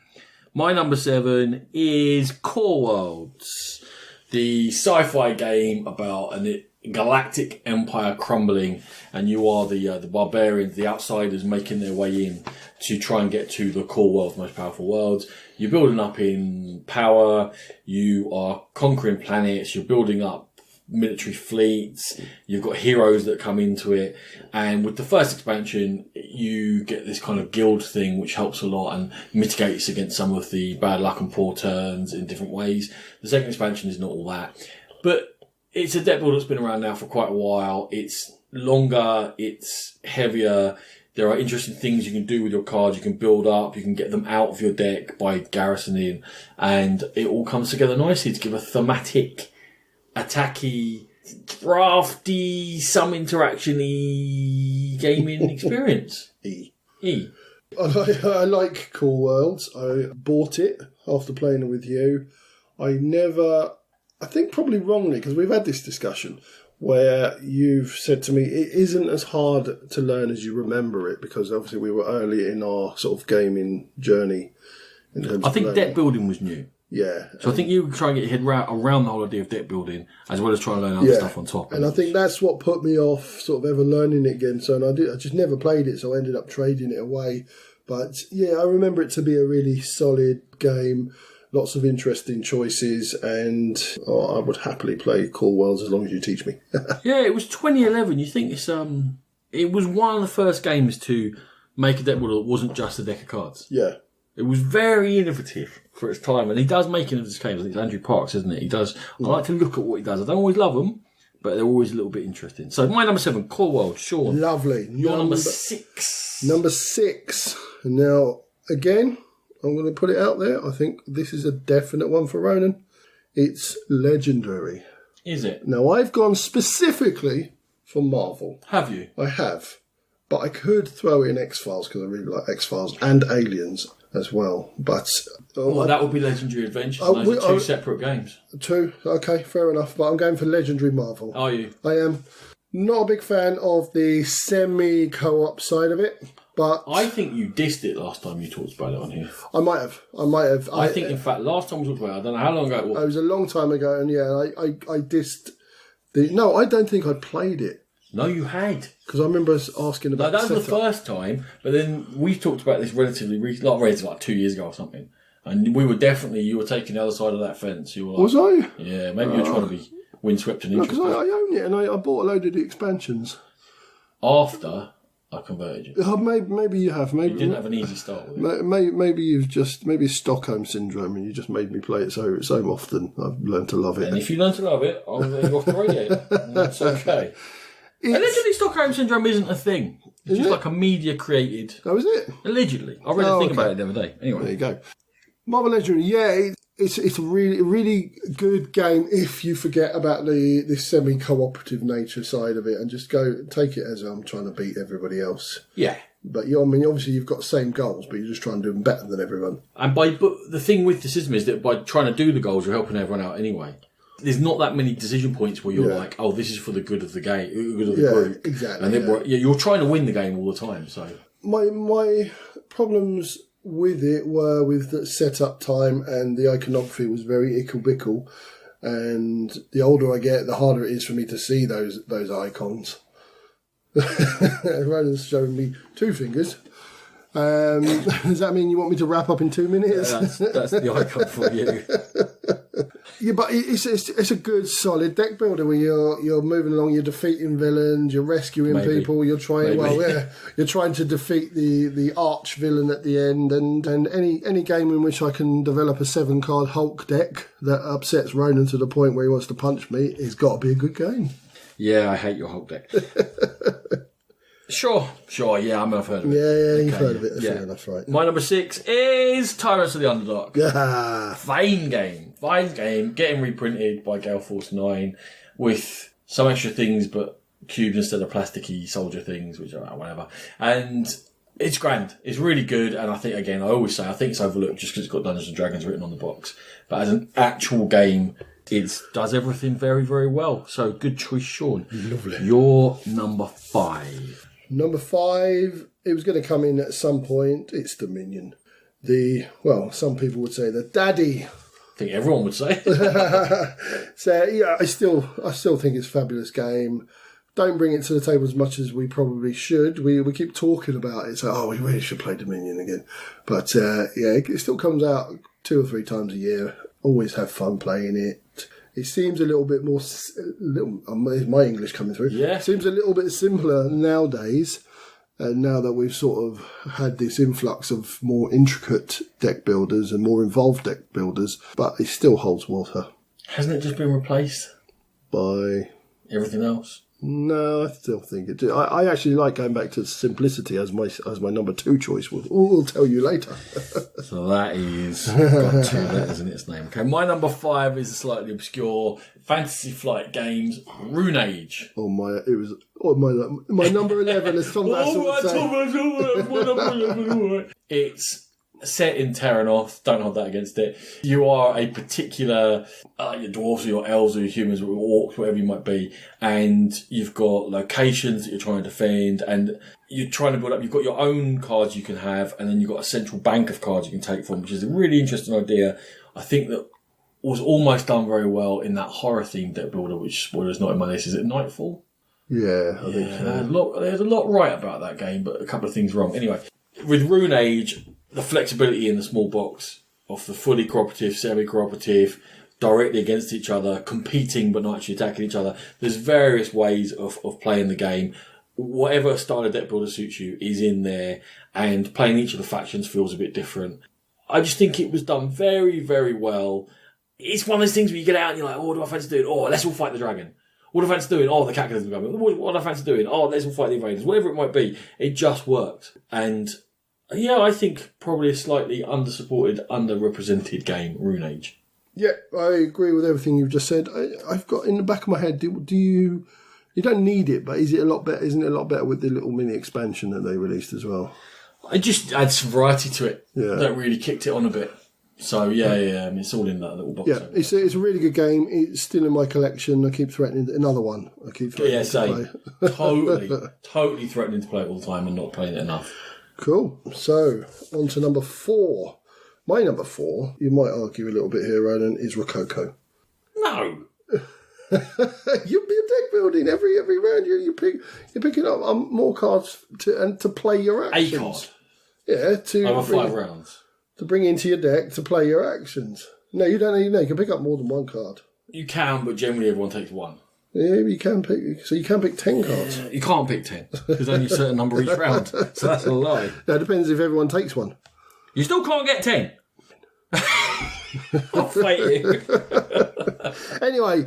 My number 7 is Core Worlds. The sci-fi game about a galactic empire crumbling, and you are the barbarians, the outsiders making their way in to try and get to the core world, most powerful worlds. You're building up in power, you are conquering planets, you're building up military fleets, you've got heroes that come into it, and with the first expansion you get this kind of guild thing which helps a lot and mitigates against some of the bad luck and poor turns in different ways. The second expansion is not all that, but it's a deck builder that's been around now for quite a while. It's longer, it's heavier. There are interesting things you can do with your cards. You can build up, you can get them out of your deck by garrisoning, and it all comes together nicely to give a thematic, attacky, drafty, some interaction-y gaming experience. I like Core Worlds. I bought it after playing it with you. I think probably wrongly, because we've had this discussion where you've said to me it isn't as hard to learn as you remember it, because obviously we were early in our sort of gaming journey. I think deck building was new. Yeah. So I think you try and get your head around the whole idea of deck building as well as trying to learn other stuff on top. And I think that's what put me off sort of ever learning it again. So I just never played it, so I ended up trading it away. But yeah, I remember it to be a really solid game. Lots of interesting choices, and I would happily play Core Worlds as long as you teach me. Yeah, it was 2011. You think it was one of the first games to make a deck builder that wasn't just a deck of cards. Yeah. It was very innovative for its time, and he does make innovative games. I think it's Andrew Parks, isn't it? He does. I like to look at what he does. I don't always love them, but they're always a little bit interesting. So my number 7, Core World. Sean. Lovely. Your number 6. Number 6. Now, again, I'm going to put it out there. I think this is a definite one for Ronan. It's Legendary. Is it? Now, I've gone specifically for Marvel. Have you? I have. But I could throw in X-Files because I really like X-Files and Aliens. as well. But well, that would be Legendary Adventures. Those are two separate games. Two, okay, fair enough. But I'm going for Legendary Marvel. Are you? I am not a big fan of the semi-co-op side of it. But I think you dissed it last time you talked about it on here. I might have. I think, in fact, last time we talked about it, I don't know how long ago it was. It was a long time ago, and I dissed the... No, I don't think I'd played it. No, you had. Because I remember us asking about that was the first time, but then we talked about this relatively like 2 years ago or something. And we were definitely, you were taking the other side of that fence. You were like, was I? Yeah, maybe you're trying to be windswept and interested. No, because I own it, and I bought a load of the expansions. After I converted you. Maybe you have. Maybe you didn't have an easy start with it. Maybe you've just... Maybe it's Stockholm Syndrome, and you just made me play it so often. I've learned to love it. And if you learn to love it, I'll let you off the radiator. And that's okay. Allegedly, Stockholm Syndrome isn't a thing. It's just like a media created... Oh, is it? Allegedly. I read a thing about it the other day. Anyway. There you go. Marvel Legendary, yeah, it's a really good game if you forget about the semi-cooperative nature side of it and just take it as I'm trying to beat everybody else. Yeah. But obviously you've got the same goals, but you're just trying to do them better than everyone. But the thing with the system is that by trying to do the goals, you're helping everyone out anyway. There's not that many decision points where you're like, oh, this is for the good of the game, good of the group. Exactly. And then you're trying to win the game all the time. So my problems with it were with the setup time, and the iconography was very ickle-bickle. And the older I get, the harder it is for me to see those icons. Ronan's showing me 2 fingers. Does that mean you want me to wrap up in 2 minutes? Yeah, that's the icon for you. Yeah, but it's a good, solid deck builder where you're moving along, you're defeating villains, you're rescuing people, you're trying you're trying to defeat the arch villain at the end, and any game in which I can develop a 7-card Hulk deck that upsets Ronan to the point where he wants to punch me, it's got to be a good game. Yeah, I hate your Hulk deck. Sure, yeah, I've heard of it. Yeah, you've heard of it. Fair enough, right. My number 6 is Tyrants of the Underdark. Yeah. Fine game, getting reprinted by Gale Force 9 with some extra things, but cubes instead of plasticky soldier things, which are whatever. And it's grand. It's really good, and I think, again, I always say, I think it's overlooked just because it's got Dungeons & Dragons written on the box. But as an actual game, it does everything very, very well. So, good choice, Sean. Lovely. Your number 5. Number 5, it was going to come in at some point. It's Dominion. Some people would say the daddy. I think everyone would say. So yeah, I still think it's a fabulous game. Don't bring it to the table as much as we probably should. We keep talking about it. So we really should play Dominion again. But it still comes out 2 or 3 times a year. Always have fun playing it. It seems a little bit more... is my English coming through? Yeah. It seems a little bit simpler nowadays. Now that we've sort of had this influx of more intricate deck builders and more involved deck builders. But it still holds water. Hasn't it just been replaced? By... everything else? No, I still think it. I actually like going back to simplicity as my number 2 choice. We'll tell you later. So that is got 2 letters in its name. Okay, my number 5 is a slightly obscure Fantasy Flight Games Rune Age. My number 11 is Tom Vassell. It's set in Terra North. Don't hold that against it. You are a particular your dwarves or your elves or your humans or your orcs, whatever you might be, and you've got locations that you're trying to defend, and you're trying to build up. You've got your own cards you can have, and then you've got a central bank of cards you can take from, which is a really interesting idea. I think that was almost done very well in that horror themed deck builder, which, spoilers not in my list, is it Nightfall? Yeah, I think so. There's a lot right about that game, but a couple of things wrong. Anyway, with Rune Age, the flexibility in the small box of the fully cooperative, semi-cooperative, directly against each other, competing but not actually attacking each other. There's various ways of playing the game. Whatever style of deck builder suits you is in there, and playing each of the factions feels a bit different. I just think it was done very, very well. It's one of those things where you get out and you're like, what do I fancy doing? Oh, let's all fight the dragon. What do I fancy doing? Oh, the cataclysm coming. What do I fancy doing? Oh, let's all fight the invaders. Whatever it might be, it just works. And yeah, I think probably a slightly under-supported, underrepresented game, Rune Age. Yeah, I agree with everything you've just said. I've got in the back of my head, do you don't need it, but is it a lot better? Isn't it a lot better with the little mini expansion that they released as well? It just adds variety to it. Yeah. That really kicked it on a bit. So, yeah, it's all in that little box. Yeah, it's a really good game. It's still in my collection. I keep threatening another one. I keep threatening to play. Totally threatening to play it all the time and not playing it enough. Cool. So, on to number 4. My number 4, you might argue a little bit here, Ronan, is Rococo. No. You'll be a deck building every round. You're picking up more cards to play your actions. A card. Yeah, over 5 rounds. To bring into your deck to play your actions. No, you don't. You can pick up more than one card. You can, but generally everyone takes 1. Yeah, you can pick. So you can pick 10 cards. You can't pick 10. There's only a certain number each round. So that's a lie. No, it depends if everyone takes one. You still can't get 10. I'll fight you. Anyway,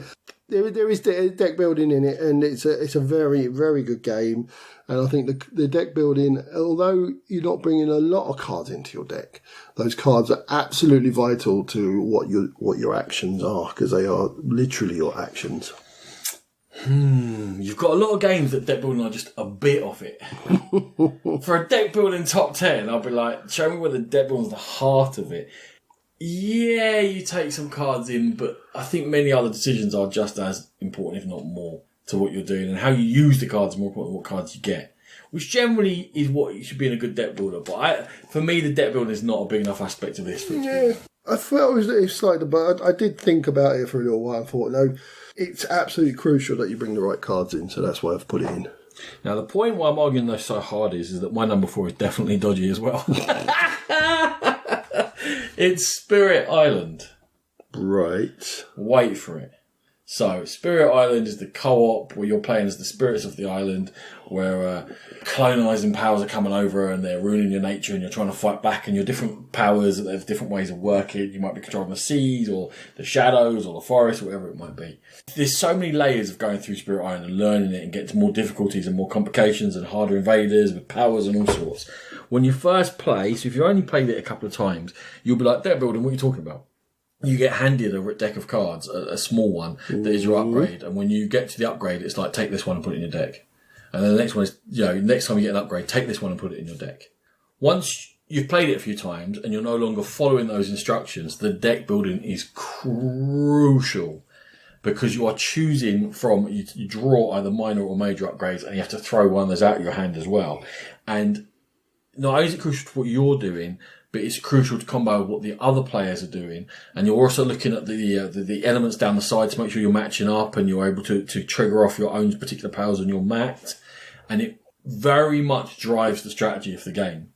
there is deck building in it, and it's a very, very good game. And I think the deck building, although you're not bringing a lot of cards into your deck, those cards are absolutely vital to what your actions are, because they are literally your actions. You've got a lot of games that deck building are just a bit of it. For a deck building top 10, I'll be like, show me where the deck building is the heart of it. Yeah, you take some cards in, but I think many other decisions are just as important, if not more, to what you're doing. And how you use the cards is more important than what cards you get. Which generally is what you should be in a good deck builder. But for me, the deck building is not a big enough aspect of this. Yeah, I felt it was slightly, but I did think about it for a little while and thought, no, it's absolutely crucial that you bring the right cards in, so that's why I've put it in. Now, the point why I'm arguing those so hard is that my number 4 is definitely dodgy as well. It's Spirit Island. Right. Wait for it. So, Spirit Island is the co-op where you're playing as the spirits of the island, where colonising powers are coming over and they're ruining your nature and you're trying to fight back, and your different powers have different ways of working. You might be controlling the seas or the shadows or the forest, or whatever it might be. There's so many layers of going through Spirit Island and learning it and getting to more difficulties and more complications and harder invaders with powers and all sorts. When you first play, so if you only played it a couple of times, you'll be like, deck building, what are you talking about? You get handed a deck of cards, a small one, that is your upgrade. And when you get to the upgrade, it's like, take this one and put it in your deck. And then the next one is, next time you get an upgrade, take this one and put it in your deck. Once you've played it a few times and you're no longer following those instructions, the deck building is crucial. Because you are choosing from, you draw either minor or major upgrades, and you have to throw one of those out of your hand as well. And not only is it crucial to what you're doing, but it's crucial to combo with what the other players are doing. And you're also looking at the elements down the side to make sure you're matching up and you're able to trigger off your own particular powers on your mat. And it very much drives the strategy of the game.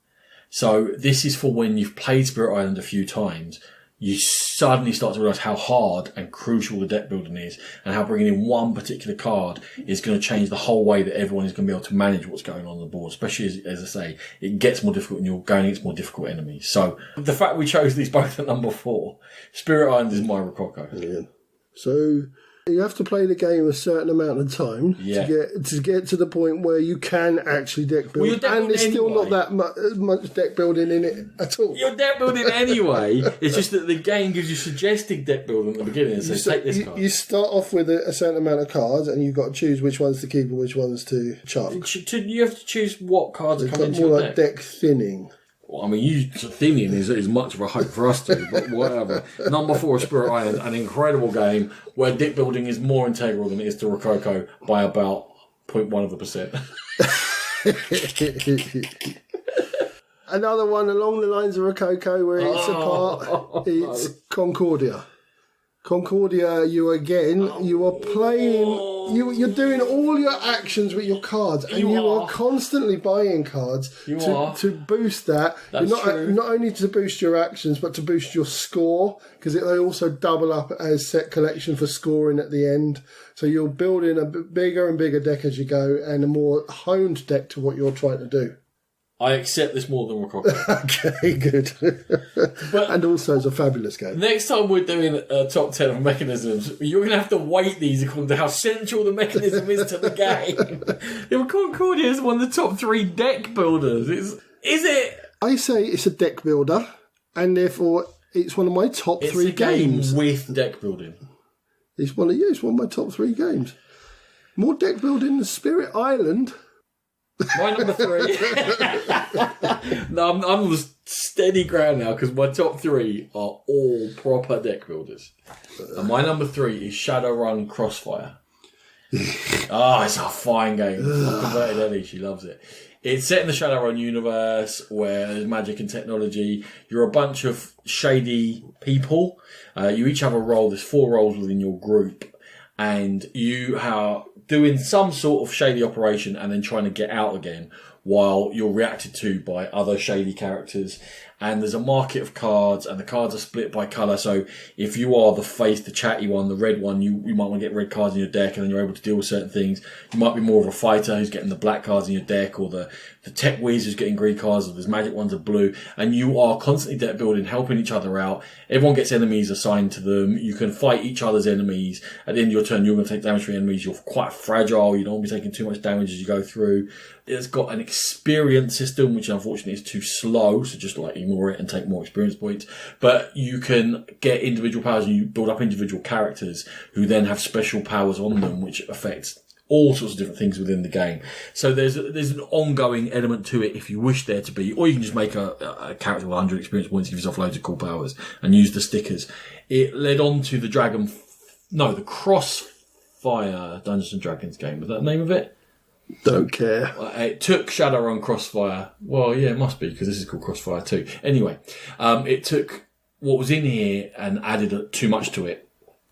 So this is for when you've played Spirit Island a few times, you suddenly start to realise how hard and crucial the deck building is, and how bringing in one particular card is going to change the whole way that everyone is going to be able to manage what's going on the board. Especially, as I say, it gets more difficult and you're going against more difficult enemies. So the fact we chose these both at number 4, Spirit Island is my Rococo. Brilliant. So you have to play the game a certain amount of time to get to the point where you can actually deck build, and there's still not that much deck building in it at all. You're deck building anyway. It's just that the game gives you suggested deck building at the beginning and says, take this card. You start off with a certain amount of cards, and you've got to choose which ones to keep and which ones to chuck. You have to choose what cards are coming into your more deck. like deck thinning. Well, I mean, thinning is much of a hope for us too, but whatever. Number 4 is Spirit Island, an incredible game where deck building is more integral than it is to Rococo by about 0.1%. Another one along the lines of Rococo where it's apart, it's Concordia. Concordia, you are playing, you're doing all your actions with your cards, and you are constantly buying cards to boost that. That's true. Not only to boost your actions, but to boost your score, because they also double up as set collection for scoring at the end. So you're building a bigger and bigger deck as you go, and a more honed deck to what you're trying to do. I accept this more than Rococo. Okay, good. And also it's a fabulous game. Next time we're doing a top 10 of mechanisms, you're going to have to weight these according to how central the mechanism is to the game. Concordia is one of the top 3 deck builders. Is it? I say it's a deck builder, and therefore it's one of my top 3 games. With deck building. It's one of my top 3 games. More deck building than Spirit Island. My number 3. No, I'm on the steady ground now because my top 3 are all proper deck builders. And my number 3 is Shadowrun Crossfire. It's a fine game. I've converted Ellie, she loves it. It's set in the Shadowrun universe where there's magic and technology. You're a bunch of shady people. You each have a role. There's 4 roles within your group. And you are doing some sort of shady operation and then trying to get out again while you're reacted to by other shady characters. And there's a market of cards, and the cards are split by colour. So if you are the face, the chatty one, the red one, you might want to get red cards in your deck, and then you're able to deal with certain things. You might be more of a fighter who's getting the black cards in your deck, or the tech whiz who's getting green cards, or there's magic ones are blue. And you are constantly deck building, helping each other out. Everyone gets enemies assigned to them. You can fight each other's enemies. At the end of your turn, you're going to take damage from your enemies. You're quite fragile. You don't want to be taking too much damage as you go through. It's got an experience system, which unfortunately is too slow, so just like ignore it and take more experience points. But you can get individual powers, and you build up individual characters who then have special powers on them, which affects all sorts of different things within the game. So there's an ongoing element to it if you wish there to be, or you can just make a character with 100 experience points, give yourself loads of cool powers, and use the stickers. It led on to the Crossfire Dungeons and Dragons game. Was that the name of it? Don't care. It took Shadowrun Crossfire. Well, yeah, it must be, because this is called Crossfire 2. Anyway, it took what was in here and added too much to it.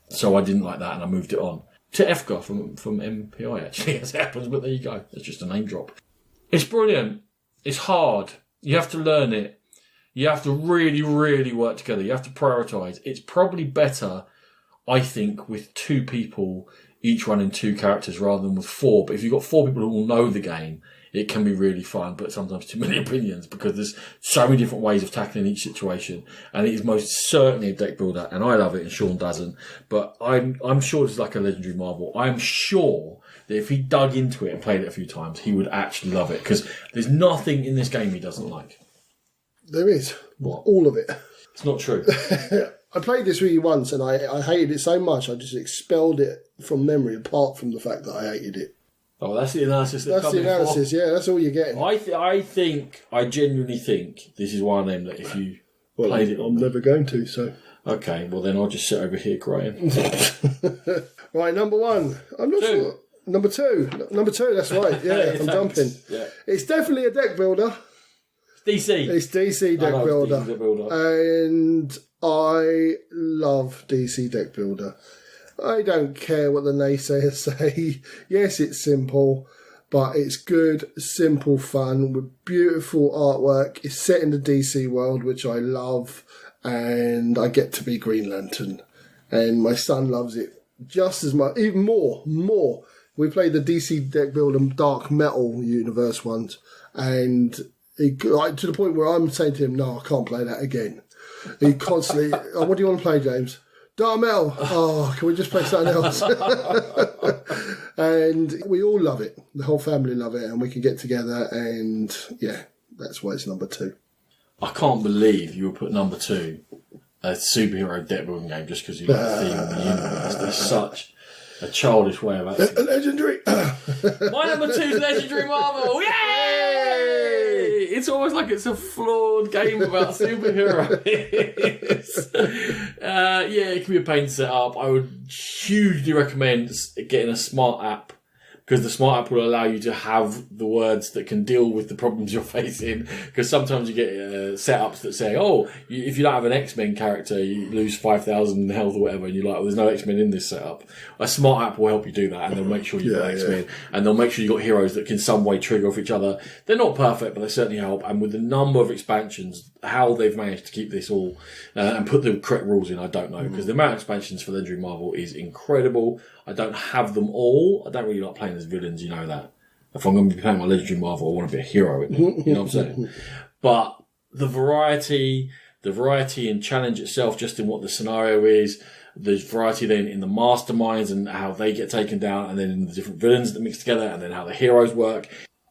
So I didn't like that, and I moved it on to EFGA from MPI, actually, as it happens. But there you go. It's just a name drop. It's brilliant. It's hard. You have to learn it. You have to really, really work together. You have to prioritise. It's probably better, I think, with 2 people each running 2 characters rather than with 4. But if you've got 4 people who all know the game, it can be really fun, but sometimes too many opinions, because there's so many different ways of tackling each situation. And it is most certainly a deck builder, and I love it, and Sean doesn't. But I'm sure it's like a legendary marvel. I'm sure that if he dug into it and played it a few times, he would actually love it, because there's nothing in this game he doesn't like. There is. What? All of it. It's not true. I played this with you once, and I hated it so much I just expelled it from memory, apart from the fact that I hated it. Oh, that's the analysis. That's the analysis, yeah. That's all you're getting. I genuinely think this is why I named that. If you played it, I'm never going to. So okay, well then I'll just sit over here crying. Right, number 1. I'm not sure. Number 2. Number 2. That's right. Yeah, I'm jumping. Yeah. It's definitely a deck builder. DC. It's DC deck builder. DC deck builder. And I love DC deck builder. I don't care what the naysayers say. Yes, it's simple, but it's good, simple fun with beautiful artwork. It's set in the DC world, which I love, and I get to be Green Lantern. And my son loves it just as much, even more. We played the DC deck builder Dark Metal universe once, and to the point where I'm saying to him, no, I can't play that again. He constantly, what do you want to play, James? Dark Metal. Oh, can we just play something else? And we all love it. The whole family love it, and we can get together, and yeah, that's why it's number 2. I can't believe you would put number 2 a superhero deck building game just because you like the theme of the universe. That's such a childish way of acting. Legendary. My number 2 is Legendary Marvel. Yay! It's almost like it's a flawed game about superheroes. Yeah, it can be a pain to set up. I would hugely recommend getting a smart app, because the smart app will allow you to have the words that can deal with the problems you're facing. Because sometimes you get setups that say, if you don't have an X-Men character, you lose 5,000 health or whatever, and you're like, well, there's no X-Men in this setup. A smart app will help you do that, and they'll make sure you've got X-Men, and they'll make sure you've got heroes that can some way trigger off each other. They're not perfect, but they certainly help. And with the number of expansions, how they've managed to keep this all and put the correct rules in, I don't know. Because the amount of expansions for Legendary Marvel is incredible. I don't have them all. I don't really like playing as villains, you know that. If I'm going to be playing my Legendary Marvel, I want to be a hero in it. You know what I'm saying? But the variety and challenge itself, just in what the scenario is, there's variety then in the masterminds and how they get taken down, and then in the different villains that mix together, and then how the heroes work.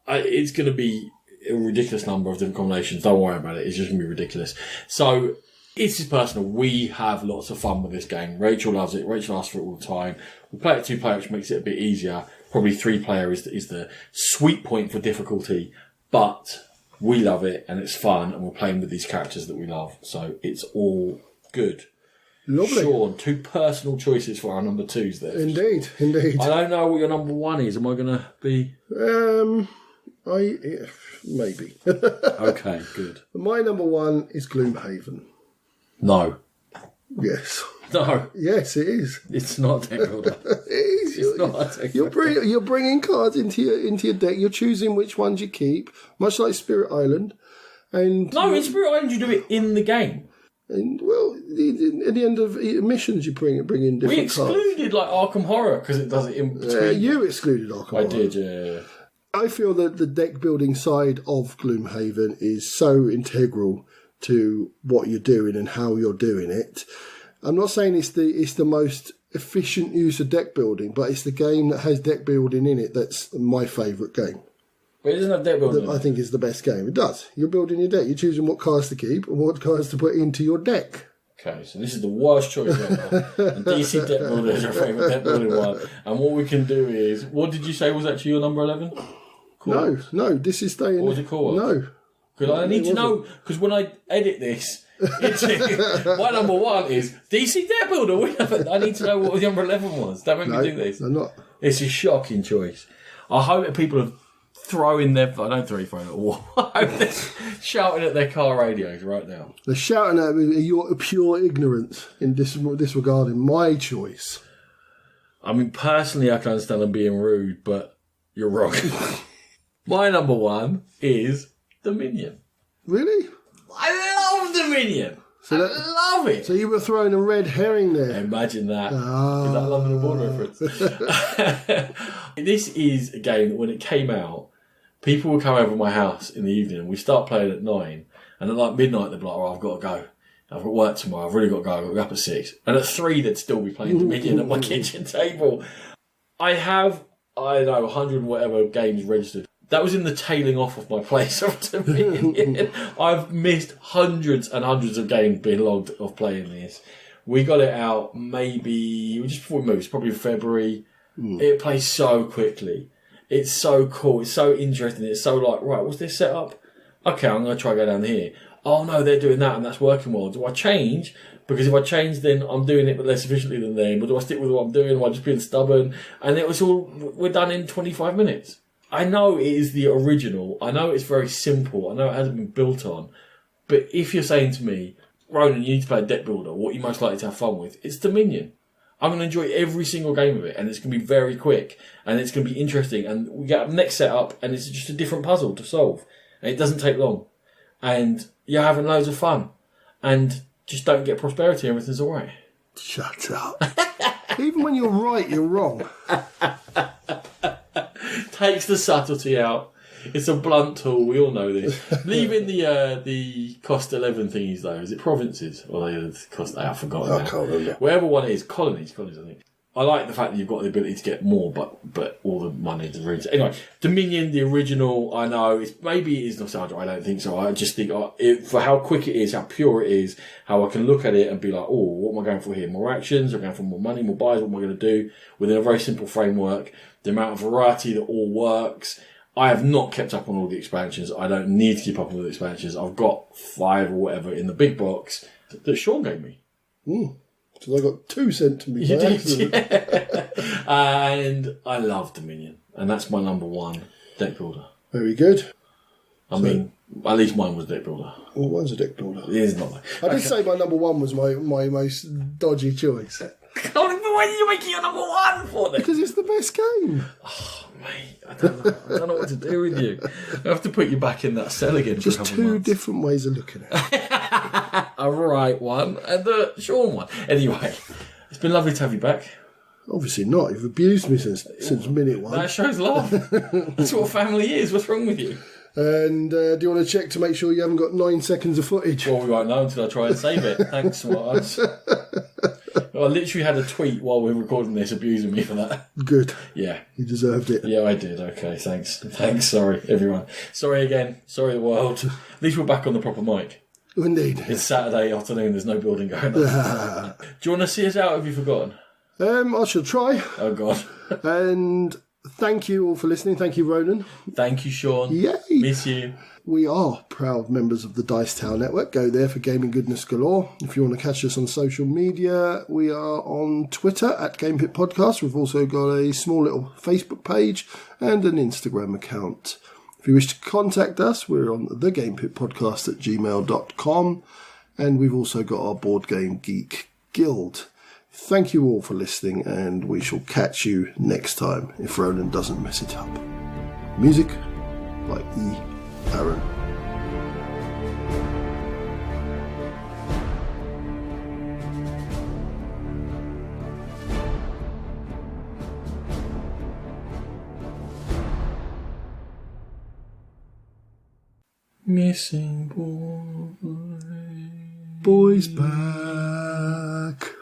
It's going to be a ridiculous number of different combinations. Don't worry about it. It's just going to be ridiculous. So it's just personal. We have lots of fun with this game. Rachel loves it. Rachel asks for it all the time. We play it 2-player, which makes it a bit easier. Probably 3-player is the sweet point for difficulty, but we love it and it's fun and we're playing with these characters that we love. So it's all good. Lovely. Sean, 2 personal choices for our number 2s there. Indeed. I don't know what your number 1 is. Am I going to be... Maybe. Okay, good. My number 1 is Gloomhaven. No. Yes. No. Yes, it is. It's not a deck builder. It is. It's not a deck builder. You're bringing cards into your deck. You're choosing which ones you keep, much like Spirit Island. And No, in Spirit Island you do it in the game. And well, at the end of missions, you bring in different We excluded like Arkham Horror because it does it in between. You excluded Arkham Horror. I did, yeah. I feel that the deck building side of Gloomhaven is so integral to what you're doing and how you're doing it. I'm not saying it's the most efficient use of deck building, but it's the game that has deck building in it that's my favourite game. But it doesn't have deck building. I think is the best game. It does. You're building your deck. You're choosing what cards to keep and what cards to put into your deck. Okay, so this is the worst choice ever. And DC Deck Builder is our favourite deck building one. And what we can do is, what did you say was actually your number 11? No, this is staying. What was it called? No. Because I need to know, because when I edit this, my number 1 is DC Deck Builder. I need to know what the number 11 was. Don't make me do this. I'm not. It's a shocking choice. I hope that people have throwing their... I don't throw your phone at the wall. I hope they're shouting at their car radios right now. They're shouting at me your pure ignorance in disregarding my choice. I mean, personally, I can understand them being rude, but you're wrong. My number 1 is Dominion. Really? I love Dominion. I love it. So you were throwing a red herring there. Imagine that. Is that London and Border reference? This is a game that when it came out, people would come over to my house in the evening and we start playing at 9. And at like midnight, they'd be like, oh, I've got to go. I've got work tomorrow. I've really got to go. I've got to be up at 6. And at 3, they'd still be playing Dominion at my kitchen table. I have, 100 and whatever games registered. That was in the tailing off of my place of Dominion. I've missed hundreds and hundreds of games being logged of playing this. We got it out maybe just before we moved. It's probably February. It plays so quickly. It's so cool. It's so interesting. It's so like, right, what's this setup? Okay, I'm going to try go down here. Oh no, they're doing that and that's working well. Do I change? Because if I change, then I'm doing it but less efficiently than them. Or do I stick with what I'm doing? Or am I just being stubborn? And it was all, we're done in 25 minutes. I know it is the original. I know it's very simple. I know it hasn't been built on. But if you're saying to me, Ronan, you need to play a deck builder, what are you most likely to have fun with? It's Dominion. I'm going to enjoy every single game of it, and it's going to be very quick, and it's going to be interesting, and we get a next setup, and it's just a different puzzle to solve. And it doesn't take long. And you're having loads of fun. And just don't get prosperity, everything's alright. Shut up. Even when you're right, you're wrong. Takes the subtlety out. It's a blunt tool. We all know this. Leaving the cost 11 thingies though. Is it provinces or they cost? I've forgotten. I can't remember. Wherever one is, colonies. I think. I like the fact that you've got the ability to get more, but all the money to read. Anyway, Dominion, the original. I know maybe it is nostalgia. I don't think so. I just think for how quick it is, how pure it is, how I can look at it and be like, oh, what am I going for here? More actions? I'm going for more money, more buys. What am I going to do within a very simple framework? The amount of variety that all works. I have not kept up on all the expansions. I don't need to keep up on all the expansions. I've got 5 or whatever in the big box that Sean gave me. So I got 2 sent to me. You did, yeah. And I love Dominion. And that's my number 1 deck builder. Very good. I mean, at least mine was deck builder. Well, one's a deck builder. It is not. I did say my number 1 was my most dodgy choice. Why did you make it your number 1 for then? Because it's the best game. Oh, mate, I don't know what to do with you. I have to put you back in that cell again. Just for a couple 2 months. different ways of looking at it. A right one and the Sean one. Anyway, it's been lovely to have you back. Obviously not. You've abused me since minute 1. That shows love. That's what family is. What's wrong with you? And do you want to check to make sure you haven't got 9 seconds of footage? Well, we won't know until I try and save it. Thanks, smartass. I literally had a tweet while we were recording this abusing me for that. Good. Yeah. You deserved it. Yeah, I did. Okay, thanks. Sorry, everyone. Sorry again. Sorry, the world. At least we're back on the proper mic. Indeed. It's Saturday afternoon. There's no building going on. Do you want to see us out? Have you forgotten? I shall try. Oh, God. And Thank you all for listening. Thank you, Ronan. Thank you, Sean. Yay! Miss you. We are proud members of the Dice Tower Network. Go there for gaming goodness galore. If you want to catch us on social media, we are on Twitter at GamePit Podcast. We've also got a small little Facebook page and an Instagram account. If you wish to contact us, we're on thegamepitpodcast@gmail.com, and we've also got our Board Game Geek Guild. Thank you all for listening, and we shall catch you next time if Ronan doesn't mess it up. Music by E. Aaron. Missing boy. Boys back.